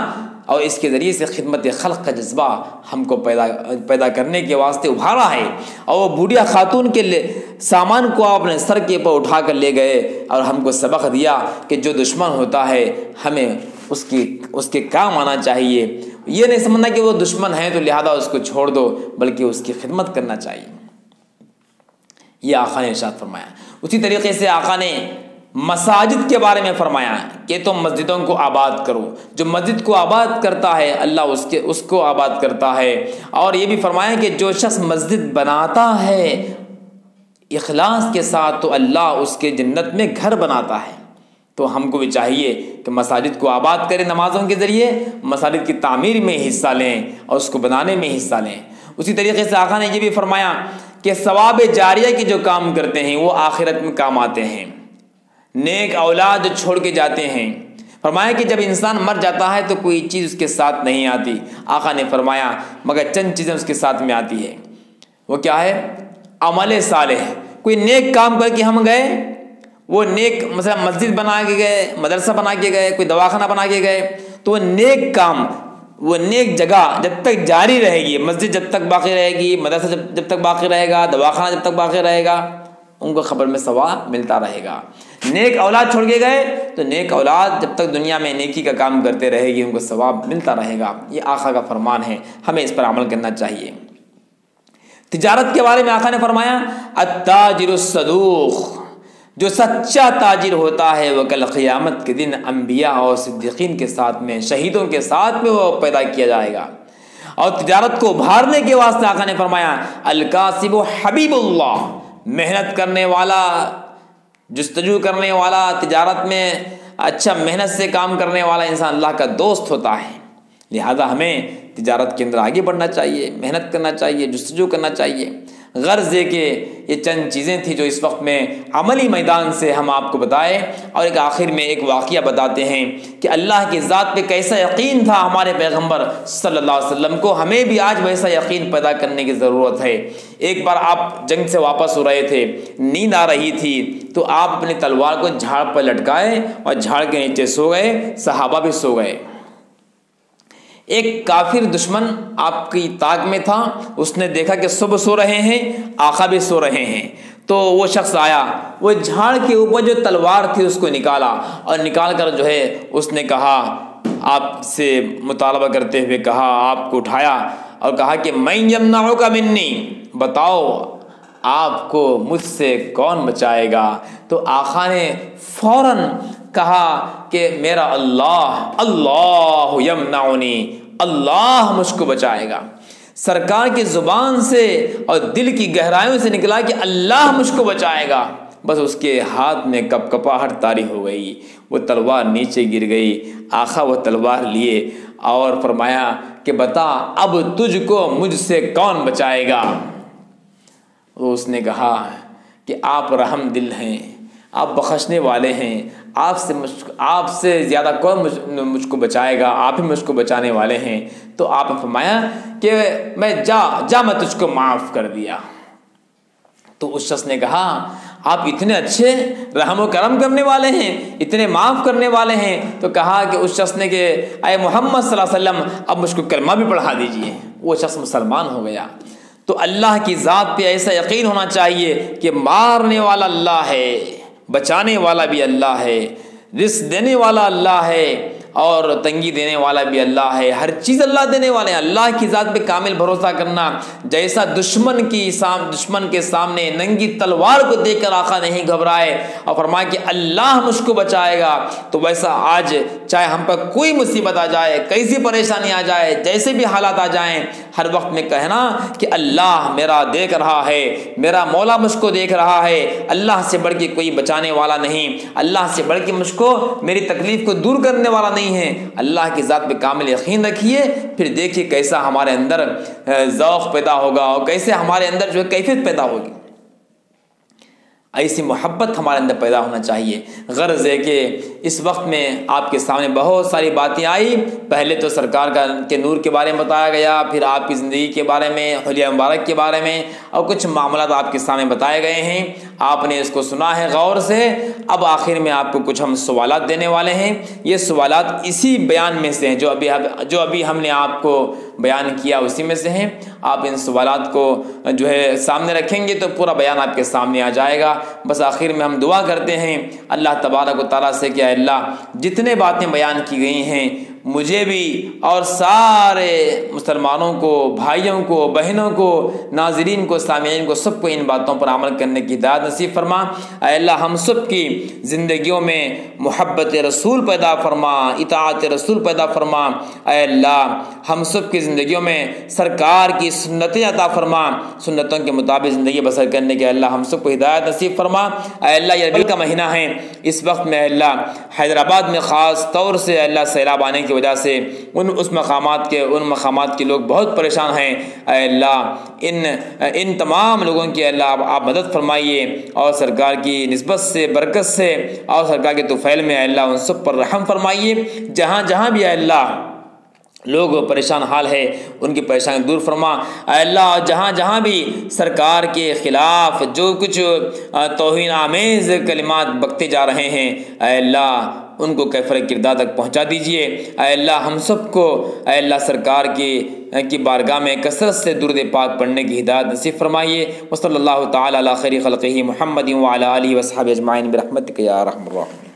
اور اس کے ذریعے سے خدمت خلق کا جذبہ ہم کو پیدا کرنے کے واسطے ابھارا ہے۔ اور وہ بوڑھیا خاتون کے سامان کو آپ نے سر کے اوپر اٹھا کر لے گئے اور ہم کو سبق دیا کہ جو دشمن ہوتا ہے ہمیں اس کے کام آنا چاہیے۔ یہ نہیں سمجھنا کہ وہ دشمن ہے تو لہذا اس کو چھوڑ دو، بلکہ اس کی خدمت کرنا چاہیے۔ یہ آقا نے ارشاد فرمایا۔ اسی طریقے سے آقا نے مساجد کے بارے میں فرمایا کہ تم مسجدوں کو آباد کرو۔ جو مسجد کو آباد کرتا ہے اللہ اس کو آباد کرتا ہے۔ اور یہ بھی فرمایا کہ جو شخص مسجد بناتا ہے اخلاص کے ساتھ تو اللہ اس کے جنت میں گھر بناتا ہے۔ تو ہم کو بھی چاہیے کہ مساجد کو آباد کریں، نمازوں کے ذریعے مساجد کی تعمیر میں حصہ لیں اور اس کو بنانے میں حصہ لیں۔ اسی طریقے سے آقا نے یہ بھی فرمایا کہ ثواب جاریہ کے جو کام کرتے ہیں وہ آخرت میں کام آتے ہیں۔ نیک اولاد جو چھوڑ کے جاتے ہیں، فرمایا کہ جب انسان مر جاتا ہے تو کوئی چیز اس کے ساتھ نہیں آتی۔ آقا نے فرمایا مگر چند چیزیں اس کے ساتھ میں آتی ہے۔ وہ کیا ہے؟ عمل صالح۔ کوئی نیک کام کر کے ہم گئے، وہ نیک مثلا مسجد بنا کے گئے، مدرسہ بنا کے گئے، کوئی دواخانہ بنا کے گئے، تو وہ نیک کام، وہ نیک جگہ جب تک جاری رہے گی، مسجد جب تک باقی رہے گی، مدرسہ جب تک باقی رہے گا، دواخانہ جب تک باقی رہے گا، ان کو خبر میں ثواب ملتا رہے گا۔ نیک اولاد چھوڑ کے گئے تو نیک اولاد جب تک دنیا میں نیکی کا کام کرتے رہے گی ان کو ثواب ملتا رہے گا۔ یہ آقا کا فرمان ہے، ہمیں اس پر عمل کرنا چاہیے۔ تجارت کے بارے میں آقا نے فرمایا التاجر الصدوق، جو سچا تاجر ہوتا ہے وہ کل قیامت کے دن انبیاء اور صدیقین کے ساتھ میں، شہیدوں کے ساتھ میں وہ پیدا کیا جائے گا۔ اور تجارت کو ابھارنے کے واسطے آقا نے فرمایا الکاسب حبیب اللہ، محنت کرنے والا، جستجو کرنے والا، تجارت میں اچھا محنت سے کام کرنے والا انسان اللہ کا دوست ہوتا ہے۔ لہذا ہمیں تجارت کے اندر آگے بڑھنا چاہیے، محنت کرنا چاہیے، جستجو کرنا چاہیے۔ غرض ہے کہ یہ چند چیزیں تھیں جو اس وقت میں عملی میدان سے ہم آپ کو بتائے، اور ایک آخر میں ایک واقعہ بتاتے ہیں کہ اللہ کی ذات پہ کیسا یقین تھا ہمارے پیغمبر صلی اللہ علیہ وسلم کو، ہمیں بھی آج ویسا یقین پیدا کرنے کی ضرورت ہے۔ ایک بار آپ جنگ سے واپس ہو رہے تھے، نیند آ رہی تھی، تو آپ اپنی تلوار کو جھاڑ پر لٹکائے اور جھاڑ کے نیچے سو گئے، صحابہ بھی سو گئے۔ ایک کافر دشمن آپ کی طاق میں تھا، اس نے دیکھا کہ سب سو رہے ہیں، آقا بھی سو رہے ہیں، تو وہ شخص آیا، وہ جھاڑ کے اوپر جو تلوار تھی اس کو نکالا، اور نکال کر جو ہے اس نے کہا، آپ سے مطالبہ کرتے ہوئے کہا، آپ کو اٹھایا اور کہا کہ میں یمنعک منی، بتاؤ آپ کو مجھ سے کون بچائے گا؟ تو آقا نے فوراً کہا کہ میرا اللہ یمنعنی، اللہ مجھ کو بچائے گا۔ سرکار کی زبان سے اور دل کی گہرائیوں سے نکلا کہ اللہ مجھ کو بچائے گا، بس اس کے ہاتھ میں کپکپاہٹ طاری ہو گئی، وہ تلوار نیچے گر گئی۔ آقا وہ تلوار لیے اور فرمایا کہ بتا اب تجھ کو مجھ سے کون بچائے گا؟ تو اس نے کہا کہ آپ رحم دل ہیں، آپ بخشنے والے ہیں، آپ سے زیادہ کون مجھ کو بچائے گا، آپ ہی مجھ کو بچانے والے ہیں۔ تو آپ نے فرمایا کہ میں میں تجھ کو معاف کر دیا۔ تو اس شخص نے کہا آپ اتنے اچھے رحم و کرم کرنے والے ہیں، اتنے معاف کرنے والے ہیں۔ تو کہا کہ اس شخص نے کہ اے محمد صلی اللہ علیہ وسلم اب مجھ کو کلمہ بھی پڑھا دیجئے۔ وہ شخص مسلمان ہو گیا۔ تو اللہ کی ذات پہ ایسا یقین ہونا چاہیے کہ مارنے والا اللہ ہے، بچانے والا بھی اللہ ہے، رزق دینے والا اللہ ہے اور تنگی دینے والا بھی اللہ ہے، ہر چیز اللہ دینے والے ہیں۔ اللہ کی ذات پہ کامل بھروسہ کرنا، جیسا دشمن کے سامنے ننگی تلوار کو دیکھ کر آقا نہیں گھبرائے اور فرمایا کہ اللہ مجھ کو بچائے گا، تو ویسا آج چاہے ہم پر کوئی مصیبت آ جائے، کیسی پریشانی آ جائے، جیسے بھی حالات آ جائیں، ہر وقت میں کہنا کہ اللہ میرا دیکھ رہا ہے، میرا مولا مجھ کو دیکھ رہا ہے، اللہ سے بڑھ کے کوئی بچانے والا نہیں، اللہ سے بڑھ کے مجھ کو میری تکلیف کو دور کرنے والا نہیں ہے۔ اللہ کی ذات پہ کامل یقین رکھیے، پھر دیکھیے کیسا ہمارے اندر ذوق پیدا ہوگا اور کیسے ہمارے اندر جو ہے کیفیت پیدا ہوگی۔ ایسی محبت ہمارے اندر پیدا ہونا چاہیے۔ غرض ہے کہ اس وقت میں آپ کے سامنے بہت ساری باتیں آئی، پہلے تو سرکار کے نور کے بارے میں بتایا گیا، پھر آپ کی زندگی کے بارے میں، حلیہ مبارک کے بارے میں، اور کچھ معاملات آپ کے سامنے بتائے گئے ہیں، آپ نے اس کو سنا ہے غور سے۔ اب آخر میں آپ کو کچھ ہم سوالات دینے والے ہیں، یہ سوالات اسی بیان میں سے ہیں جو ابھی ہم نے آپ کو بیان کیا اسی میں سے ہیں۔ آپ ان سوالات کو جو ہے سامنے رکھیں گے تو پورا بیان آپ کے سامنے آ جائے گا۔ بس آخر میں ہم دعا کرتے ہیں اللہ تبارک و تعالیٰ سے کہ اے اللہ جتنے باتیں بیان کی گئی ہیں مجھے بھی اور سارے مسلمانوں کو، بھائیوں کو، بہنوں کو، ناظرین کو، سامعین کو، سب کو ان باتوں پر عمل کرنے کی ہدایت نصیب فرما۔ اے اللہ ہم سب کی زندگیوں میں محبت رسول پیدا فرما، اطاعت رسول پیدا فرما۔ اے اللہ ہم سب کی زندگیوں میں سرکار کی سنتیں عطا فرما، سنتوں کے مطابق زندگی بسر کرنے کے اللہ ہم سب کو ہدایت نصیب فرما۔ اے اللہ یہ ربیع کا مہینہ ہے، اس وقت میں اے اللہ حیدرآباد میں خاص طور سے اے اللہ سیلاب آنے کی وجہ سے ان مقامات کے لوگ بہت پریشان ہیں۔ اے اللہ ان تمام لوگوں کی اللہ آپ مدد فرمائیے اور سرکار کی نسبت سے، برکت سے اور سرکار کے طفیل میں اے اللہ ان سب پر رحم فرمائیے۔ جہاں جہاں بھی اے اللہ لوگ پریشان حال ہے ان کی پریشانی دور فرما۔ اے اللہ جہاں جہاں بھی سرکار کے خلاف جو کچھ توہین آمیز کلمات بکتے جا رہے ہیں اے اللہ ان کو کیفر کردار تک پہنچا دیجئے۔ اے اللہ ہم سب کو اے اللہ سرکار کی بارگاہ میں کثرت سے درود پاک پڑھنے کی ہدایت نصیب فرمائیے۔ وصلی اللہ تعالی علی خیر خلقہ محمد وعلی آلہ وصحبہ اجمعین برحمتک یا ارحم الراحمین۔